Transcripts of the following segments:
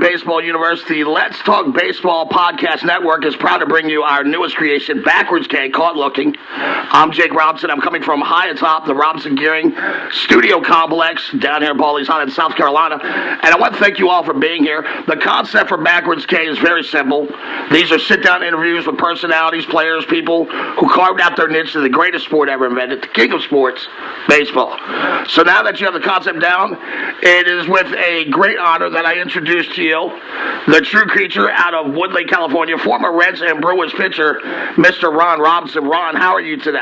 Baseball University, Let's Talk Baseball Podcast Network is proud to bring you our newest creation, Backwards K, Caught Looking. I'm Jake Robinson. I'm coming from high atop the Robinson Gearing Studio Complex down here in Pawleys Island, South Carolina. And I want to thank you all for being here. The concept for Backwards K is very simple. These are sit-down interviews with personalities, players, people who carved out their niche to the greatest sport ever invented, the king of sports, baseball. So now that you have the concept down, it is with a great honor that I introduce to you the true creature out of Woodlake, California, former Reds and Brewers pitcher, Mr. Ron Robinson. Ron, how are you today?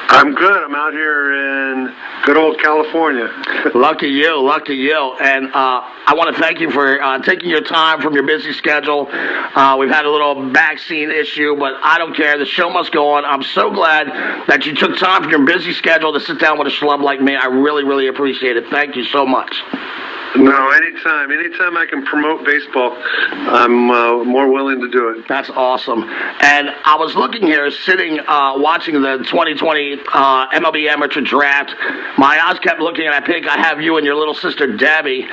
I'm good. I'm out here in good old California. Lucky you, lucky you. And I want to thank you for taking your time from your busy schedule. We've had a little vaccine issue, but I don't care. The show must go on. I'm so glad that you took time from your busy schedule to sit down with a schlub like me. I really, really appreciate it. Thank you so much. No, anytime. Anytime I can promote baseball, I'm more willing to do it. That's awesome. And I was looking here, sitting, watching the 2020 MLB Amateur Draft. My eyes kept looking at that pick. I have you and your little sister, Debbie.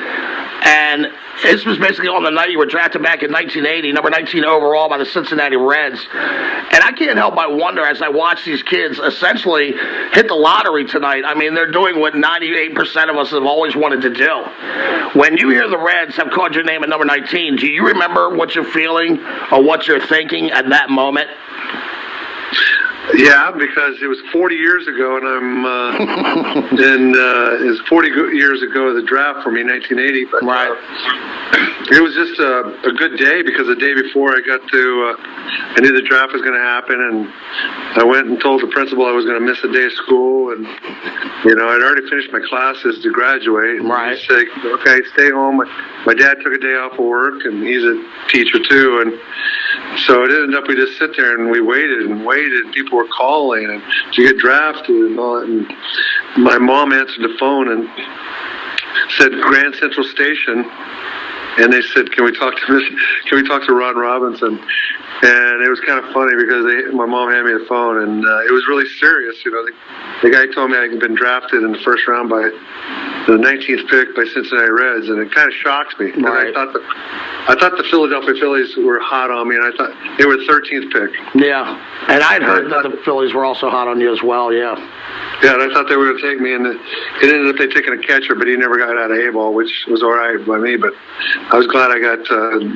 And this was basically on the night you were drafted back in 1980, number 19 overall by the Cincinnati Reds. And I can't help but wonder, as I watch these kids essentially hit the lottery tonight. I mean, they're doing what 98% of us have always wanted to do. When you hear the Reds have called your name at number 19, do you remember what you're feeling or what you're thinking at that moment? Yeah, because it was 40 years ago, and it was 40 years ago the draft for me, 1980. But, right. It was just a good day because the day before I got to, I knew the draft was going to happen, and I went and told the principal I was going to miss a day of school, and I'd already finished my classes to graduate. Right. He said, okay, stay home. My dad took a day off of work, and he's a teacher too, and so it ended up we just sit there and we waited and waited, and people were calling and to get drafted and all that. And my mom answered the phone and said Grand Central Station, and they said, "Can we talk to Ron Robinson?" And it was kind of funny because my mom handed me the phone, and it was really serious. The guy told me I had been drafted in the first round by the 19th pick by Cincinnati Reds, and it kind of shocked me. Right. I thought the Philadelphia Phillies were hot on me, and I thought they were the 13th pick. Yeah, and I'd heard that the Phillies were also hot on you as well, yeah. Yeah, and I thought they were going to take me, and it ended up they taking a catcher, but he never got out of A-ball, which was all right by me, but I was glad I got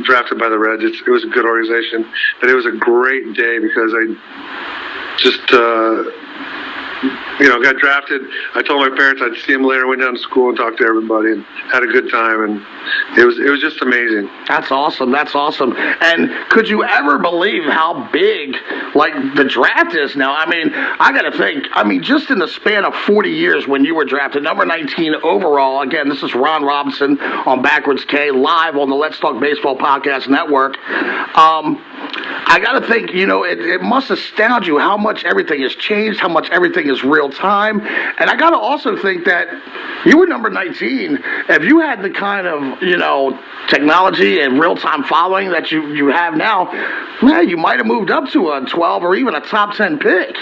drafted by the Reds. It was a good organization, but it was a great day because I just... got drafted. I told my parents I'd see them later, went down to school and talked to everybody and had a good time, and it was just amazing. That's awesome. That's awesome. And could you ever believe how big, the draft is now? I mean, I got to think, just in the span of 40 years when you were drafted, number 19 overall, again, this is Ron Robinson on Backwards K, live on the Let's Talk Baseball Podcast Network. I got to think, it must astound you how much everything has changed, how much everything is real time. And I got to also think that you were number 19. If you had the kind of, technology and real time following that you have now, man, you might have moved up to a 12 or even a top 10 pick.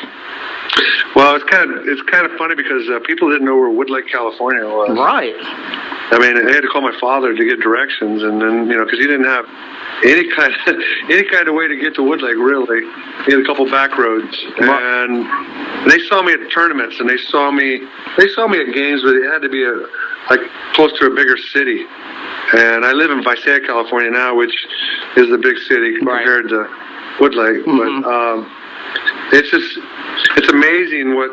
Well, it's kind of funny because people didn't know where Woodlake, California was. Right. I mean, I had to call my father to get directions, and then because he didn't have any kind of way to get to Woodlake. Really, he had a couple back roads, and they saw me at tournaments, and they saw me at games, but it had to be close to a bigger city. And I live in Visalia, California now, which is the big city compared to Woodlake. Mm-hmm. But it's amazing what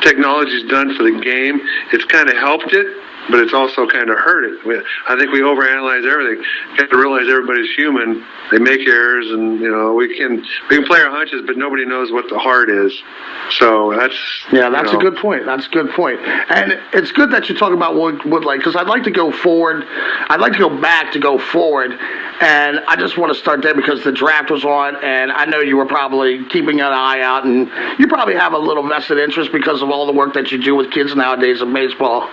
technology's done for the game. It's kind of helped it, but it's also kind of hurt it. I think we overanalyze everything. You have to realize everybody's human. They make errors, and we can play our hunches, but nobody knows what the heart is. So that's a good point. That's a good point. And it's good that you talk about Woodlake, because I'd like to go forward. I'd like to go back to go forward. And I just want to start there because the draft was on, and I know you were probably keeping an eye out, and you probably have a little vested interest because of all the work that you do with kids nowadays in baseball.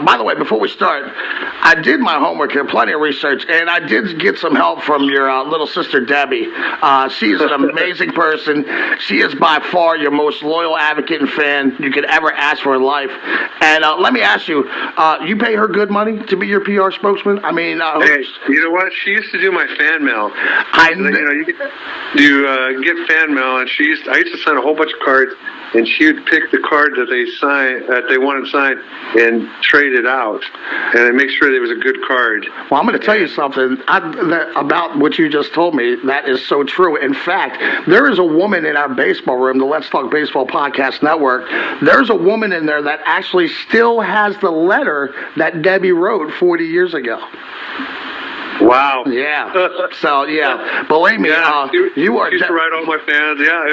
By the way, before we start, I did my homework here, plenty of research, and I did get some help from your little sister, Debbie. She's an amazing person. She is by far your most loyal advocate and fan you could ever ask for in life. And let me ask you, you pay her good money to be your PR spokesman? I mean, hey, you know what? She used to do my fan mail. You get fan mail, and I used to sign a whole bunch of cards, and she would pick the card that they wanted signed and trade it out, and make sure there was a good card. Well, I'm going to tell you something about what you just told me. That is so true. In fact, there is a woman in our baseball room, the Let's Talk Baseball Podcast Network. There's a woman in there that actually still has the letter that Debbie wrote 40 years ago. Wow. Yeah. So yeah, believe me, you are. She used to write all my fans. Yeah,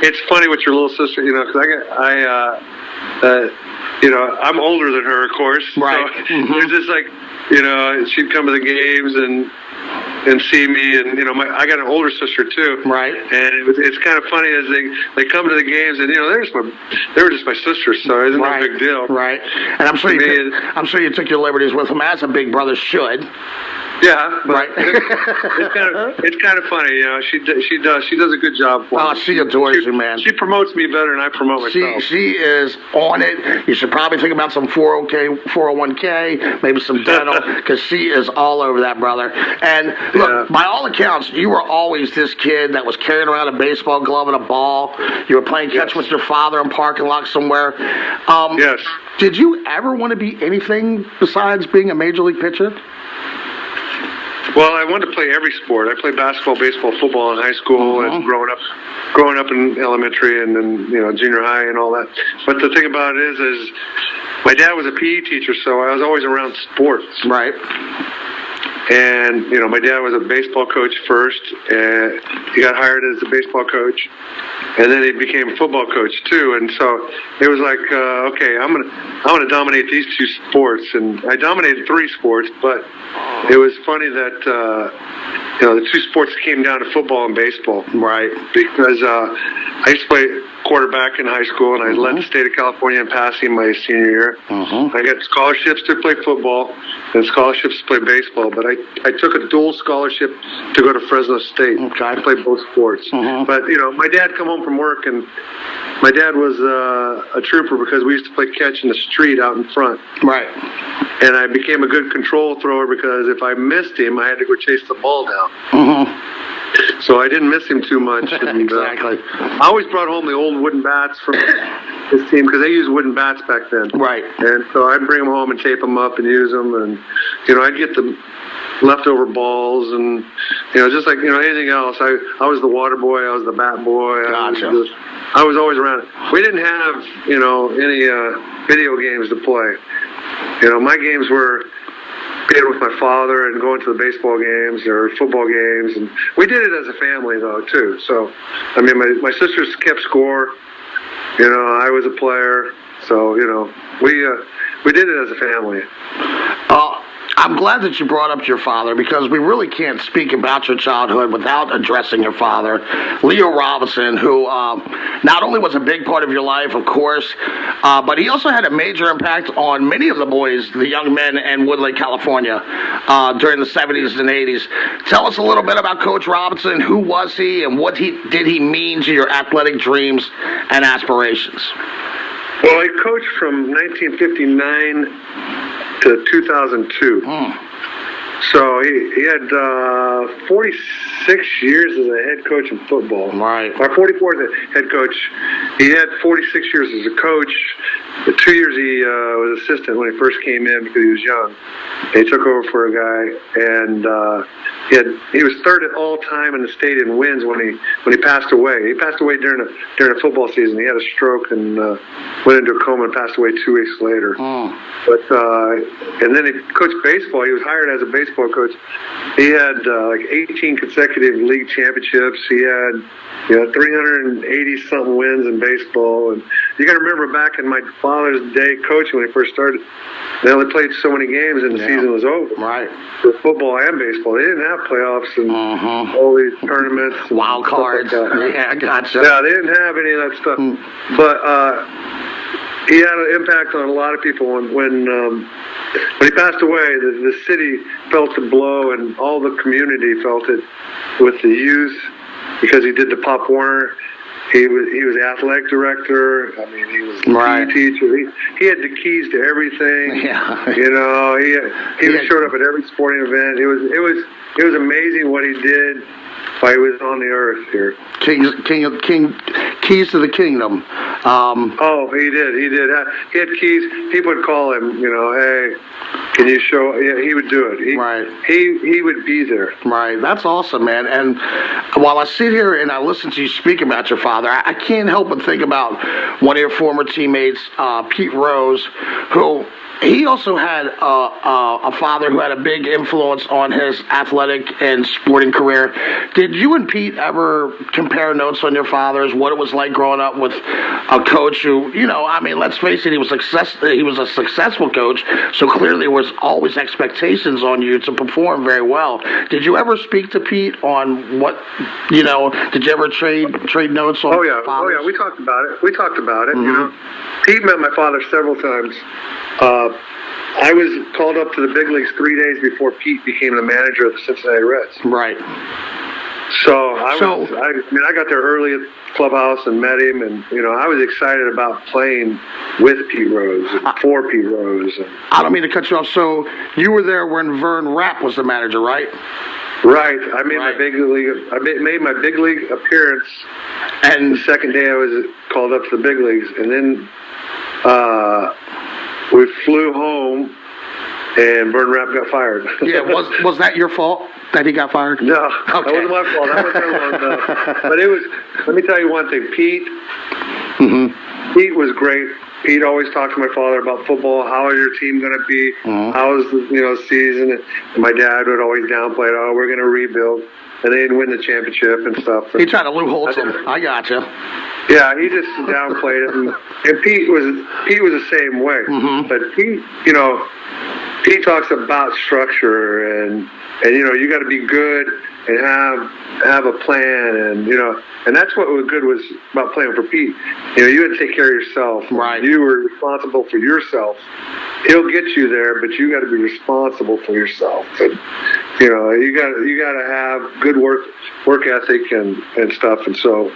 it's funny with your little sister, because I'm older than her, of course. Right. So it's just like, she'd come to the games and see me, and I got an older sister too. Right. And it's kind of funny as they come to the games, and they were just my sisters, so it's no big deal. Right. And I'm sure you took your liberties with them, as a big brother should. Yeah, but right. it's kind of funny, She does a good job for me. Oh, she adores you, man. She promotes me better than I promote myself. She is on it. You should probably think about some 401k, maybe some dental, because she is all over that, brother. And look, by all accounts, you were always this kid that was carrying around a baseball glove and a ball. You were playing catch with your father in parking lot somewhere. Yes. Did you ever want to be anything besides being a major league pitcher? Well, I wanted to play every sport. I played basketball, baseball, football in high school, and growing up in elementary and then junior high and all that. But the thing about it is my dad was a PE teacher, so I was always around sports. Right. And my dad was a baseball coach first, and he got hired as a baseball coach, and then he became a football coach too. And so it was like, okay, I'm gonna dominate these two sports, and I dominated three sports. But it was funny that the two sports came down to football and baseball. Right. Because I used to play quarterback in high school, and I led the state of California in passing my senior year. I got scholarships to play football and scholarships to play baseball, but I took a dual scholarship to go to Fresno State to play both sports. But my dad come home from work, and my dad was a trooper because we used to play catch in the street out in front. Right. And I became a good control thrower because if I missed him, I had to go chase the ball down. So I didn't miss him too much. And, exactly. I always brought home the old wooden bats from his team because they used wooden bats back then. Right. And so I'd bring them home and tape them up and use them. And, I'd get the leftover balls and, just like, anything else. I was the water boy. I was the bat boy. Gotcha. I was always around. We didn't have, any video games to play. My games were being with my father and going to the baseball games or football games, and we did it as a family though too. So, I mean, my sisters kept score. I was a player, so we did it as a family. I'm glad that you brought up your father because we really can't speak about your childhood without addressing your father, Leo Robinson, who not only was a big part of your life, of course, but he also had a major impact on many of the boys, the young men in Woodlake, California, during the 70s and 80s. Tell us a little bit about Coach Robinson. Who was he, and what did he mean to your athletic dreams and aspirations? Well, I coached from 1959 to 2002. So he had 46 years as a head coach in football. Right. Or 44 as a head coach. He had 46 years as a coach. The 2 years he was assistant when he first came in because he was young. He took over for a guy, and he was third at all time in the state in wins when he passed away. He passed away during a football season. He had a stroke and went into a coma and passed away 2 weeks later. But and then he coached baseball. He was hired as a baseball coach. He had like 18 consecutive league championships. He had 380 something wins in baseball. And you got to remember back in my father's day coaching when he first started, they only played so many games and the season was over. Right. With football and baseball, they didn't have playoffs and all these tournaments, and wild cards. Like that. Yeah, I gotcha. Yeah, they didn't have any of that stuff. But he had an impact on a lot of people. When he passed away, the city felt the blow, and all the community felt it with the youth because he did the Pop Warner. He was athletic director. I mean, he was the key teacher. He had the keys to everything. Yeah. He showed up at every sporting event. It was amazing what he did while he was on the earth here. Keys to the kingdom. Oh, he did. He had keys. People would call him. Hey, can you show? Yeah, he would do it. He would be there. Right. That's awesome, man. And while I sit here and I listen to you speak about your father, I can't help but think about one of your former teammates, Pete Rose, who. He also had a father who had a big influence on his athletic and sporting career. Did you and Pete ever compare notes on your fathers, what it was like growing up with a coach who, let's face it, he was a successful coach, so clearly there was always expectations on you to perform very well. Did you ever speak to Pete on what, did you ever trade notes on fathers? Oh, yeah, we talked about it. Pete met my father several times. I was called up to the big leagues 3 days before Pete became the manager of the Cincinnati Reds. Right. So I got there early at the clubhouse and met him, and I was excited about playing with Pete Rose and for Pete Rose. I don't mean to cut you off. So you were there when Vern Rapp was the manager, right? Right. I made my big league. I made my big league appearance, and the second day I was called up to the big leagues, and then we flew home, and Vern Rapp got fired. Yeah, was that your fault that he got fired? No, That wasn't my fault. That wasn't everyone's. But it was. Let me tell you one thing, Pete. Pete was great. Pete always talked to my father about football. How is your team going to be? How is the season? And my dad would always downplay it. Oh, we're going to rebuild. And they didn't win the championship and stuff. He tried to Lou Holtz. I gotcha. Yeah, he just downplayed it, and Pete was the same way. But Pete talks about structure, and you got to be good and have a plan, and that's what was good was about playing for Pete. You had to take care of yourself. Right. You were responsible for yourself. He'll get you there, but you got to be responsible for yourself. And you got to have good work ethic and stuff. And so,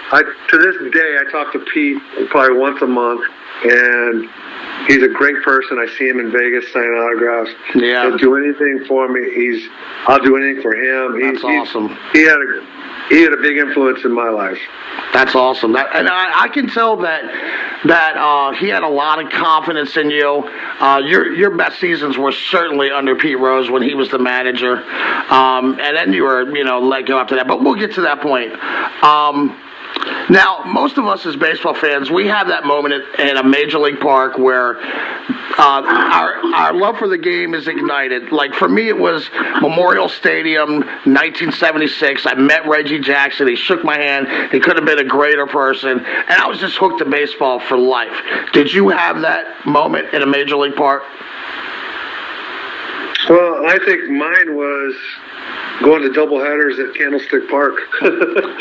I to this day I talk to Pete probably once a month, and he's a great person. I see him in Vegas signing autographs. Yeah. He'll do anything for me. I'll do anything for him. That's awesome. He had a big influence in my life. That's awesome. And I can tell that he had a lot of confidence in you. Your best seasons were certainly under Pete Rose when he was the manager, and then you were let go after that. But we'll get to that point. Now, most of us as baseball fans, we have that moment in a major league park where our love for the game is ignited. Like, for me, it was Memorial Stadium, 1976. I met Reggie Jackson. He shook my hand. He could have been a greater person. And I was just hooked to baseball for life. Did you have that moment in a major league park? Well, I think mine was going to doubleheaders at Candlestick Park.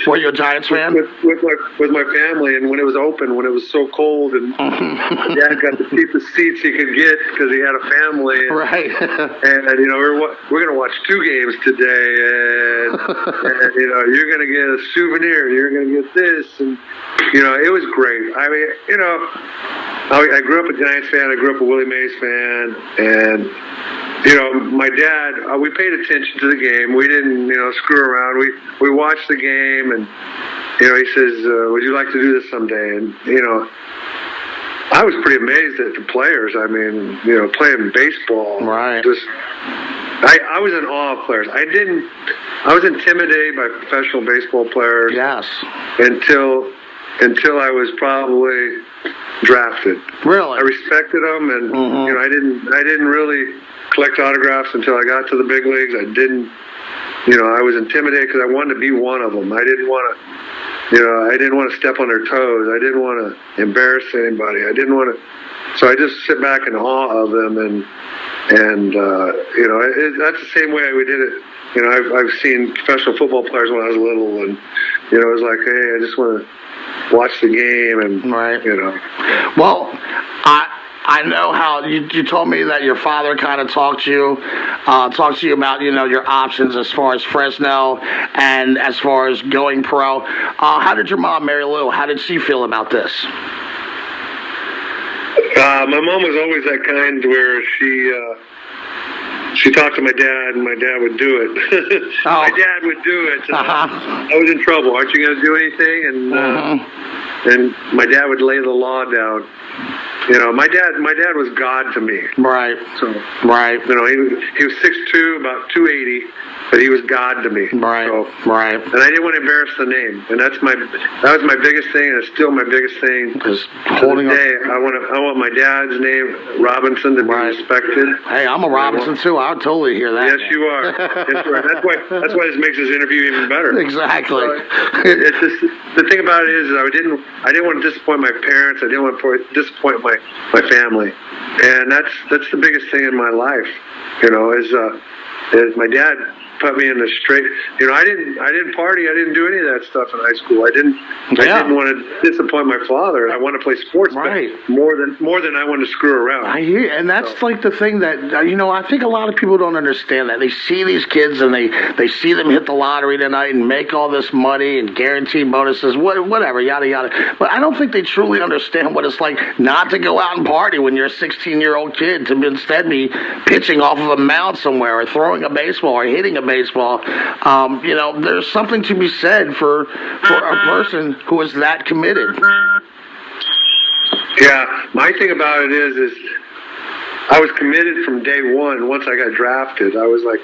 Were you a Giants fan? With my family, and when it was open, when it was so cold, and Dad got the cheapest seats he could get because he had a family. And, right. And we're going to watch 2 games today, and you're going to get a souvenir. You're going to get this, and it was great. I mean, I grew up a Giants fan. I grew up a Willie Mays fan, and my dad, we paid attention to the game. We didn't, screw around. We watched the game, and, he says, would you like to do this someday? And, I was pretty amazed at the players. I mean, playing baseball. Right. I was in awe of players. I was intimidated by professional baseball players. Yes. Until I was probably drafted. Really? I respected them, and I didn't really collect autographs until I got to the big leagues. I was intimidated because I wanted to be one of them. I didn't want to step on their toes. I didn't want to embarrass anybody. So I just sit back in awe of them, and that's the same way we did it. I've seen professional football players when I was little, and it was like, hey, I just want to watch the game, and right. Well, I know how you told me that your father kind of talked to you about your options as far as Fresno and as far as going pro. How did your mom, Mary Lou? How did she feel about this? My mom was always that kind where she talked to my dad, and my dad would do it. My dad would do it. I was in trouble. Aren't you going to do anything? And my dad would lay the law down. My dad was God to me. Right. So, right. He was 6'2", about 280, but he was God to me. Right. So, right. And I didn't want to embarrass the name, and that was my biggest thing, and it's still my biggest thing. Because holding today, I want my dad's name, Robinson, to be respected. Hey, I'm a Robinson too. I would totally hear that. Yes, you are. Yes, you are. That's why this makes this interview even better. Exactly. It's just, the thing about it is I didn't want to disappoint my parents. I didn't want to disappoint my family, and that's the biggest thing in my life. Is my dad put me in the straight. I didn't party. I didn't do any of that stuff in high school. I didn't want to disappoint my father. I want to play sports, right? But more than I want to screw around. I hear, and that's like the thing that I think a lot of people don't understand that. They see these kids and they see them hit the lottery tonight and make all this money and guaranteed bonuses, whatever, yada yada. But I don't think they truly understand what it's like not to go out and party when you're a 16-year-old kid, to instead be pitching off of a mound somewhere or throwing a baseball or hitting a baseball. There's something to be said for a person who is that committed. Yeah, my thing about it is I was committed from day one. Once I got drafted, I was like,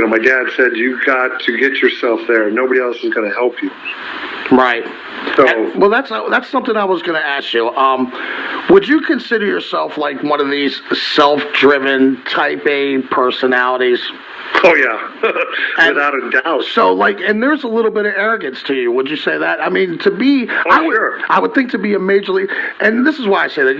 my dad said, you got to get yourself there. Nobody else is going to help you. Right. So, well, that's something I was going to ask you. Would you consider yourself like one of these self-driven Type A personalities? Oh, yeah, without a doubt. So, and there's a little bit of arrogance to you. Would you say that? I mean, to be, I would think to be a major league, and this is why I say that,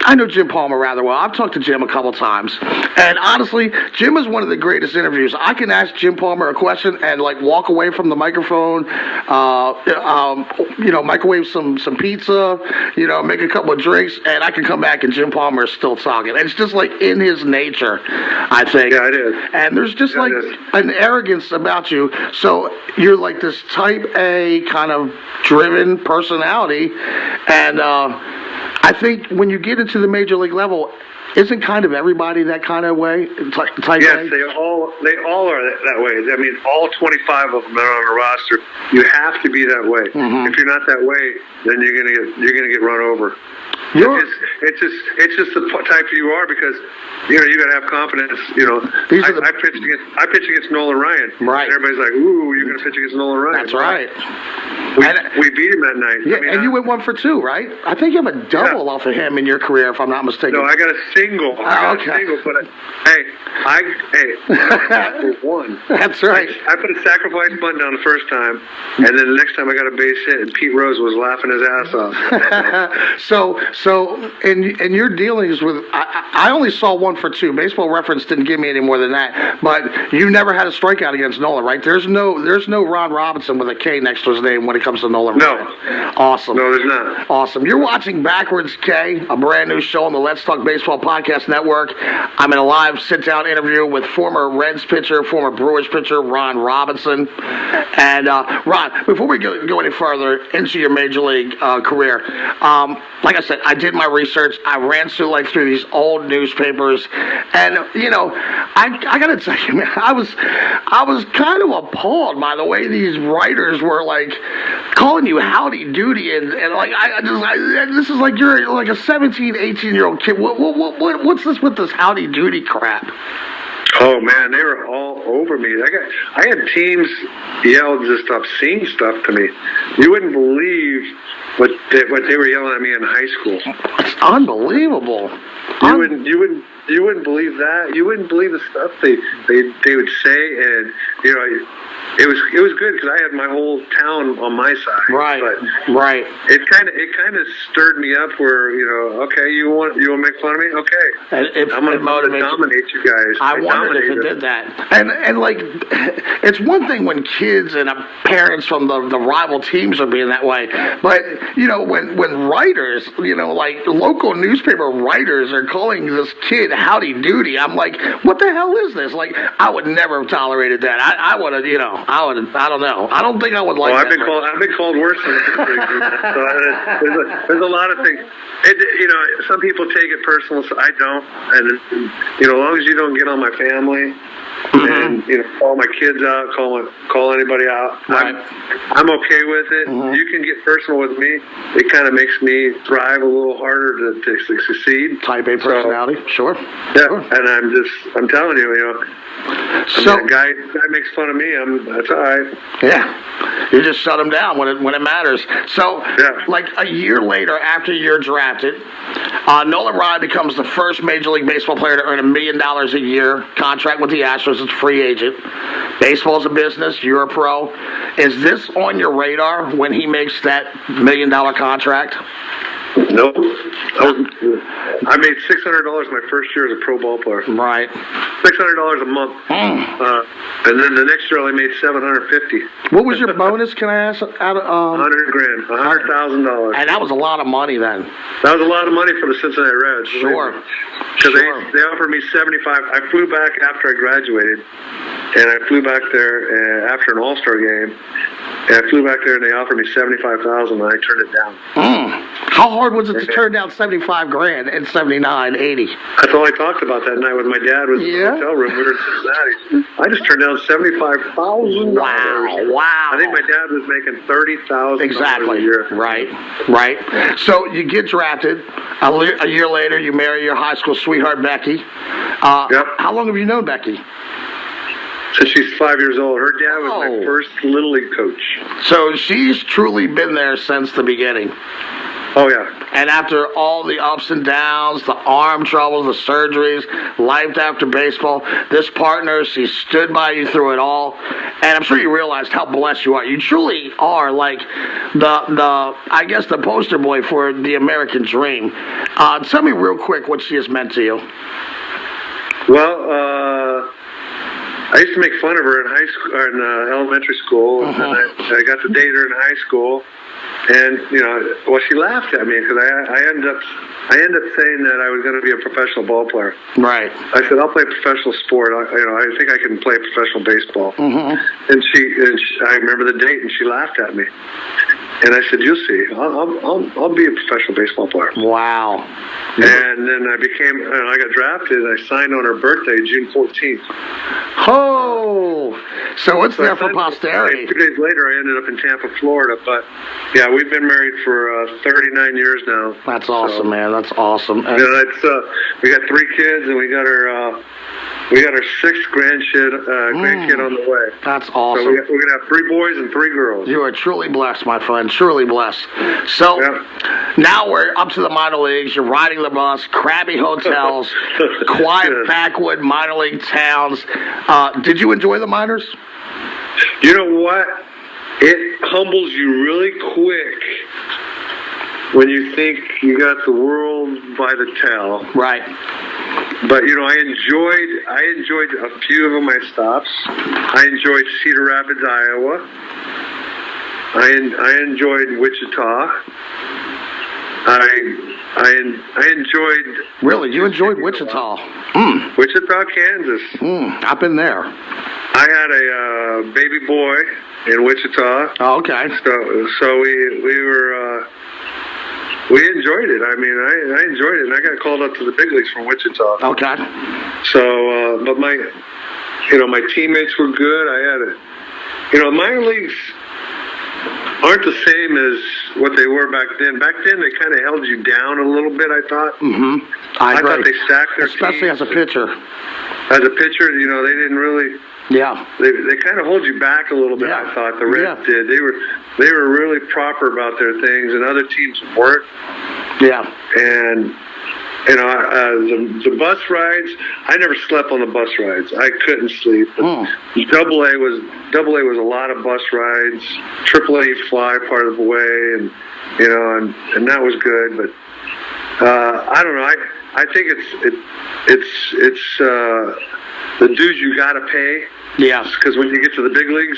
I know Jim Palmer rather well. I've talked to Jim a couple times, and honestly, Jim is one of the greatest interviews. I can ask Jim Palmer a question and, walk away from the microphone, microwave some pizza, make a couple of drinks, and I can come back and Jim Palmer is still talking. It's just, in his nature, I think. Yeah, it is. And there's just an arrogance about you. So you're like this Type A kind of driven personality, and I think when you get into the major league level, isn't kind of everybody that kind of way? Type yes, A? they all are that way. I mean, all 25 of them are on the roster. You have to be that way. Mm-hmm. If you're not that way, then you're gonna get run over. It's just the type you are, because you got to have confidence. I pitched against Nolan Ryan. Right. And everybody's like, "Ooh, you're going to pitch against Nolan Ryan." That's right. We beat him that night. Yeah, and you went 1 for 2, right? I think you have a double off of him in your career, if I'm not mistaken. No, I got a single. Okay. A single, but I won. That's right. I put a sacrifice bunt down the first time, and then the next time I got a base hit, and Pete Rose was laughing his ass off. So in your dealings with, I only saw 1 for 2. Baseball Reference didn't give me any more than that. But you never had a strikeout against Nolan, right? There's no Ron Robinson with a K next to his name when it comes to Nolan. No. Ryan. Awesome. No, there's not. Awesome. You're watching Backwards K, a brand new show on the Let's Talk Baseball Podcast Network. I'm in a live sit-down interview with former Reds pitcher, former Brewers pitcher, Ron Robinson. And Ron, before we go any further into your major league career, like I said, I did my research. I ran through these old newspapers, and I gotta tell you, man, I was kind of appalled by the way these writers were calling you howdy doody, and this is like you're like a 17, 18-year-old kid. What's this with this howdy doody crap? Oh man, they were all over me. I had teams yell just obscene stuff to me. You wouldn't believe what they were yelling at me in high school. It's unbelievable. You wouldn't believe that. You wouldn't believe the stuff they would say, and you know, it was good because I had my whole town on my side. Right, but right. It kind of stirred me up. Where okay, you want to make fun of me? Okay, I'm going to dominate you guys. I wondered if it did that. And like, it's one thing when kids and parents from the rival teams are being that way, but when writers, like local newspaper writers are calling this kid Howdy Doody, I'm like, what the hell is this? Like, I would never have tolerated that. I would have, I don't know. I don't think I would like that. I've been called worse than that. So there's a lot of things. Some people take it personal, so I don't. And as long as you don't get on my family, and call my kids out, call anybody out, right. I'm okay with it. You can get personal with me. It kind of makes me thrive a little harder to succeed. Type A personality, sure. Yeah, sure. And I'm telling you, so a guy guy makes fun of me, that's all right. Yeah, you just shut him down when it matters. So, like a year later, after you're drafted, Nolan Ryan becomes the first Major League Baseball player to earn $1 million a year contract with the Astros as a free agent. Baseball's a business. You're a pro. Is this on your radar when he makes that $1 million contract? Nope. I made $600 my first year as a pro ball player. Right. $600 a month. And then the next year I made $750. What was your bonus? Can I ask? $100,000, $100,000. And that was a lot of money then. That was a lot of money for the Cincinnati Reds. Sure. Because they offered me $75. I flew back after I graduated, and I flew back there after an All-Star game. And I flew back there, and they offered me $75,000, and I turned it down. How hard was it to turn down $75,000 in '79, '80? That's all I talked about that night with my dad. Was in the hotel room. We were in Cincinnati. I just turned down $75,000. Wow! I think my dad was making $30,000 exactly. a year. Right. So you get drafted. A year later, you marry your high school sweetheart, Becky. Yep. How long have you known Becky? Since she's 5 years old. Her dad was my first Little League coach. So she's truly been there since the beginning. Oh, yeah. And after all the ups and downs, the arm troubles, the surgeries, life after baseball, this partner, she stood by you through it all. And I'm sure you realized how blessed you are. You truly are like I guess the poster boy for the American dream. Tell me real quick what she has meant to you. Well, I used to make fun of her in high school, or in elementary school, and I got to date her in high school. And she laughed at me because I ended up saying that I was going to be a professional ball player. Right. I said I'll play professional sport. I think I can play professional baseball. And I remember the date, and she laughed at me. And I said, "You'll see. I'll be a professional baseball player." Wow. And then I got drafted, and I signed on her birthday, June 14th. Oh, so it's there for posterity. 2 days later, I ended up in Tampa, Florida. But yeah, we've been married for 39 years now. That's awesome, man. That's awesome. And we got 3 kids, and we got our 6th grandkid on the way. That's awesome. So we're gonna have 3 boys and 3 girls. You are truly blessed, my friend. Truly blessed. So now we're up to the minor leagues. You're riding the bus, crabby hotels, quiet backwood minor league towns. Did you enjoy the minors? You know what? It humbles you really quick when you think you got the world by the tail. Right. But I enjoyed a few of my stops. I enjoyed Cedar Rapids, Iowa. I enjoyed Wichita. I enjoyed. Really, you enjoyed Wichita? Wichita, Kansas. I've been there. I had a baby boy in Wichita. Oh, okay. So we enjoyed it. I mean, I enjoyed it, and I got called up to the big leagues from Wichita. Okay. So, but my teammates were good. I had minor leagues aren't the same as what they were back then. Back then, they kind of held you down a little bit, I thought. I agree. thought they stacked their especially teams. as a pitcher. As a pitcher, they didn't really. Yeah. They kind of hold you back a little bit. Yeah. I thought the Reds did. They were really proper about their things, and other teams weren't. Yeah. And the bus rides. I never slept on the bus rides. I couldn't sleep. Double A was a lot of bus rides. Triple A fly part of the way, and and that was good. But I don't know. I think it's the dues you got to pay. Yeah. Because when you get to the big leagues,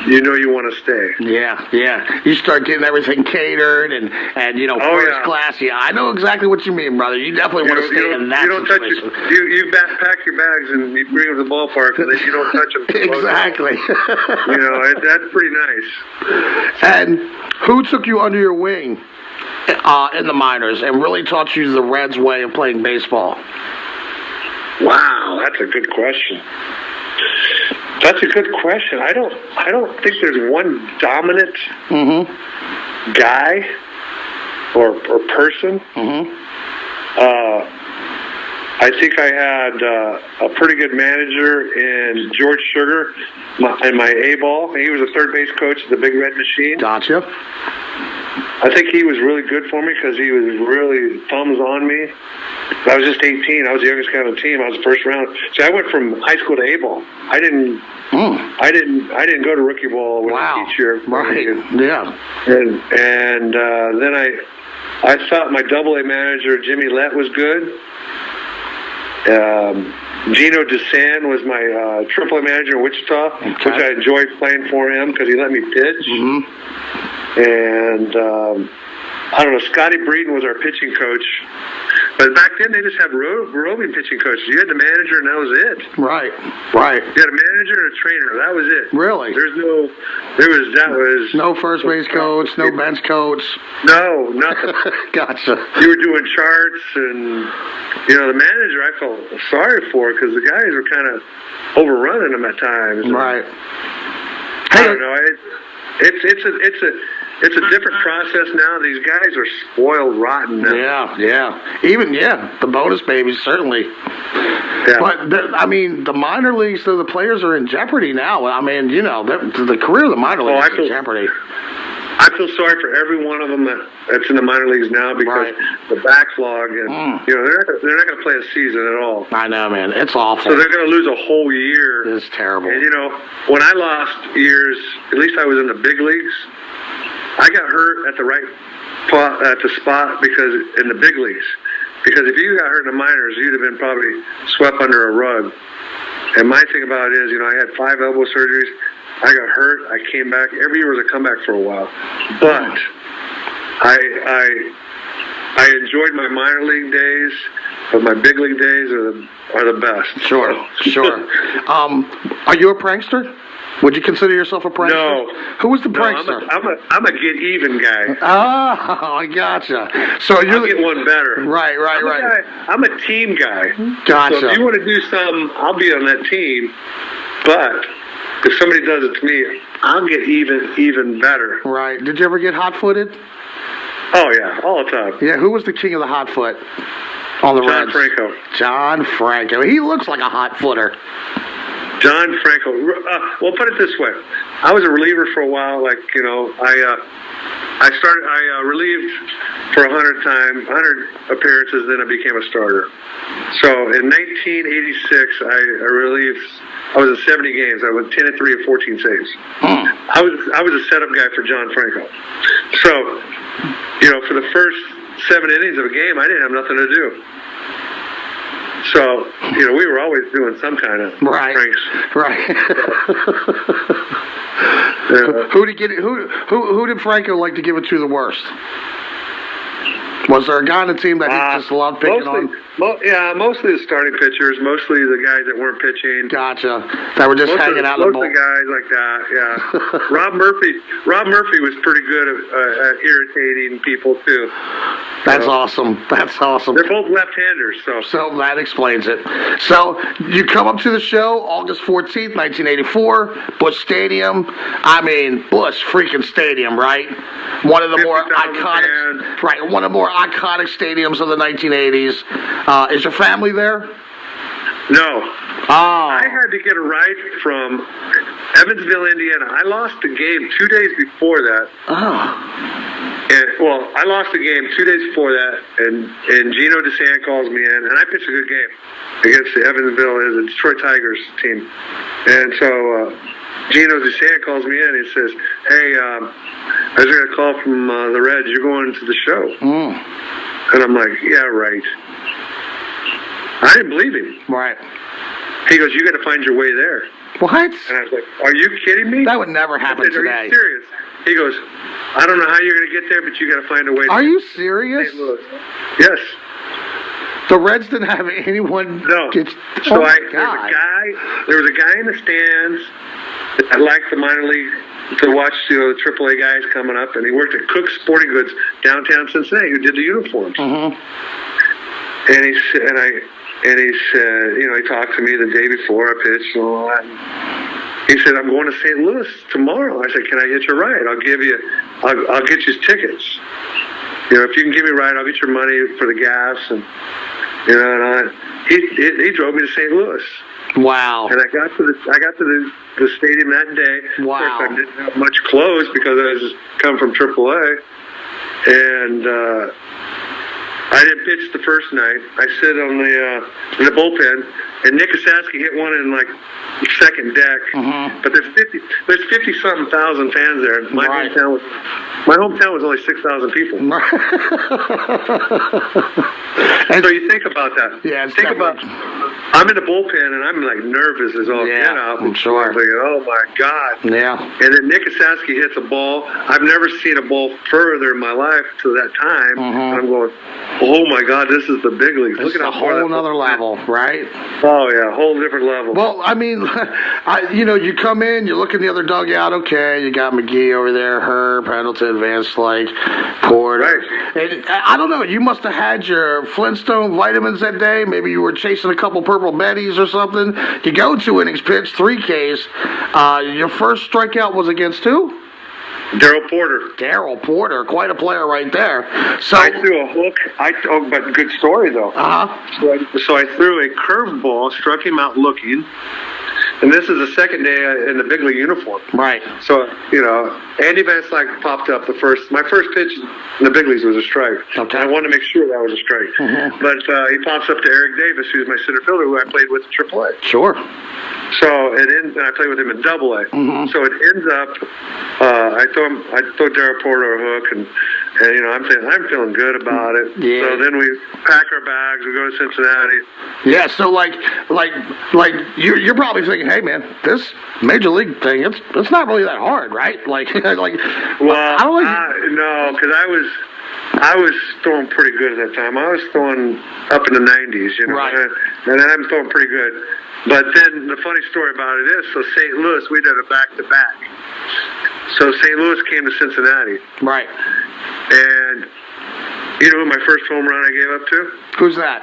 you want to stay. Yeah. You start getting everything catered and first class. Yeah, I know exactly what you mean, brother. You definitely want to stay in that situation. You pack your bags and you bring them to the ballpark, and then you don't touch them. Exactly. That's pretty nice. And who took you under your wing in the minors and really taught you the Reds' way of playing baseball? Wow, that's a good question. That's a good question. I don't think there's one dominant guy or person. I think I had a pretty good manager in George Sugar in my A-ball. He was a third base coach at the Big Red Machine. Gotcha. I think he was really good for me because he was really thumbs on me. I was just 18. I was the youngest guy on the team. I was the first round. So I went from high school to A-ball. I didn't go to rookie ball with a teacher. Right. Yeah. And then I thought my Double A manager Jimmy Lett was good. Gino DeSan was my Triple A manager in Wichita, which I enjoyed playing for him because he let me pitch. And I don't know, Scotty Breeden was our pitching coach. But back then, they just had roving pitching coaches. You had the manager, and that was it. Right. You had a manager and a trainer. That was it. Really? That was no first base coach, no bench coach. No, nothing. Gotcha. You were doing charts, and the manager I felt sorry for because the guys were kind of overrunning him at times. Right. I don't know. It's a different process now. These guys are spoiled rotten now. Yeah. Even the bonus babies certainly. Yeah. But the minor leagues, the players are in jeopardy now. I mean, the career of the minor leagues is in jeopardy. I feel sorry for every one of them that's in the minor leagues now because the backlog and they're not going to play a season at all. I know, man. It's awful. So they're going to lose a whole year. It's terrible. And when I lost years, at least I was in the big leagues. I got hurt at the spot because in the big leagues. Because if you got hurt in the minors, you'd have been probably swept under a rug. And my thing about it is, I had 5 elbow surgeries. I got hurt. I came back. Every year was a comeback for a while. But I enjoyed my minor league days, but my big league days are the best. Sure. Are you a prankster? Would you consider yourself a prankster? No. Who was the prankster? I'm a get even guy. Oh, I gotcha. So I'll get one better. Right. I'm a team guy. Gotcha. So if you want to do something, I'll be on that team. But if somebody does it to me, I'll get even better. Right. Did you ever get hot-footed? Oh, yeah, all the time. Yeah, who was the king of the hot foot on the Reds? John Franco. He looks like a hot footer. John Franco. Well, put it this way. I was a reliever for a while. I relieved for 100 appearances, then I became a starter. So in 1986, I relieved. I was in 70 games. I went 10-3 and 14 saves. I was a setup guy for John Franco. So, for the first 7 innings of a game, I didn't have nothing to do. So, we were always doing some kind of pranks. Right. Who did Franco like to give it to the worst? Was there a guy on the team that he just loved picking on? Mostly the starting pitchers, mostly the guys that weren't pitching. Gotcha. That were just hanging out in the bullpen. Most of the guys like that, yeah. Rob Murphy was pretty good at irritating people, too. That's awesome. That's awesome. They're both left-handers, So that explains it. So you come up to the show August 14th, 1984, Busch Stadium. I mean, Busch freaking Stadium, right? One of the more 50,000 iconic, fans. right? One of the more iconic stadiums of the 1980s. Is your family there? No. Oh, I had to get a ride from Evansville, Indiana. I lost the game 2 days before that. Well, I lost the game 2 days before that, and Gino DeSant calls me in, and I pitched a good game against the the Detroit Tigers team. And so Gino DeSant calls me in and he says, "Hey, I was going to call from the Reds. You're going to the show." And I'm like, "Yeah, right." I didn't believe him. right. He goes, "You got to find your way there." What? And I was like, "Are you kidding me?" That would never I happen said, "Are today. you serious?" He goes, "I don't know how you're going to get there, but you got to find a way." Are to you serious? St. Louis. Yes. The Reds didn't have anyone. No. Get, So oh my there God. was a guy in the stands that liked the minor league to watch the AAA guys coming up, and he worked at Cook's Sporting Goods downtown Cincinnati, who did the uniforms. Mm-hmm. And he said, he talked to me the day before I pitched and all that. He said, "I'm going to St. Louis tomorrow." I said, "Can I hitch a ride? I'll get you tickets. If you can give me a ride, I'll get your money for the gas." And he drove me to St. Louis. Wow. And I got to the stadium that day. Wow. Of course, I didn't have much clothes because I was just come from AAA, and I didn't pitch the first night. I sit on in the bullpen, and Nick Osaski hit one in like second deck. Mm-hmm. But there's 50-something thousand fans there. My Right. hometown was only 6,000 people. And So you think about that. Yeah, it's think about. I'm in the bullpen and I'm like nervous as all Yeah, get out. I'm sure. I'm thinking, oh my God. Yeah. And then Nick Osaski hits a ball. I've never seen a ball further in my life to that time. Mm-hmm. And I'm going, oh my God, this is the big leagues. It's Look at a how far whole that nother ball- level, right? Oh yeah, whole different level. Well, I mean, you come in, you look in the other dugout. Okay, you got McGee over there, Herb, Pendleton, Van Slyke, Porter. Right. And I don't know. You must have had your Flintstone vitamins that day. Maybe you were chasing a couple Purple Betties or something. You go 2 innings pitched, 3 Ks. Your first strikeout was against who? Darryl Porter. Darryl Porter, quite a player right there. So, I threw a hook. But good story though. So I threw a curveball, struck him out looking, and this is the second day in the big league uniform. right. So Andy Van Slyke popped up my first pitch in the big leagues was a strike. Okay. And I wanted to make sure that was a strike. Mhm. But he pops up to Eric Davis, who's my center fielder, who I played with in AAA. Sure. So and I played with him in AA. Mhm. So it ends up, I throw Darryl Porter a hook, and I'm feeling good about it. Yeah. So then we pack our bags, we go to Cincinnati. Yeah, so like you're probably thinking, hey man, this major league thing, it's not really that hard, right? Like Well, I don't like no, because I was throwing pretty good at that time. I was throwing up in the 90s, Right. and then I'm throwing pretty good. But then the funny story about it is, so St. Louis, we did a back-to-back. So St. Louis came to Cincinnati, right. and you know who my first home run I gave up to? Who's that?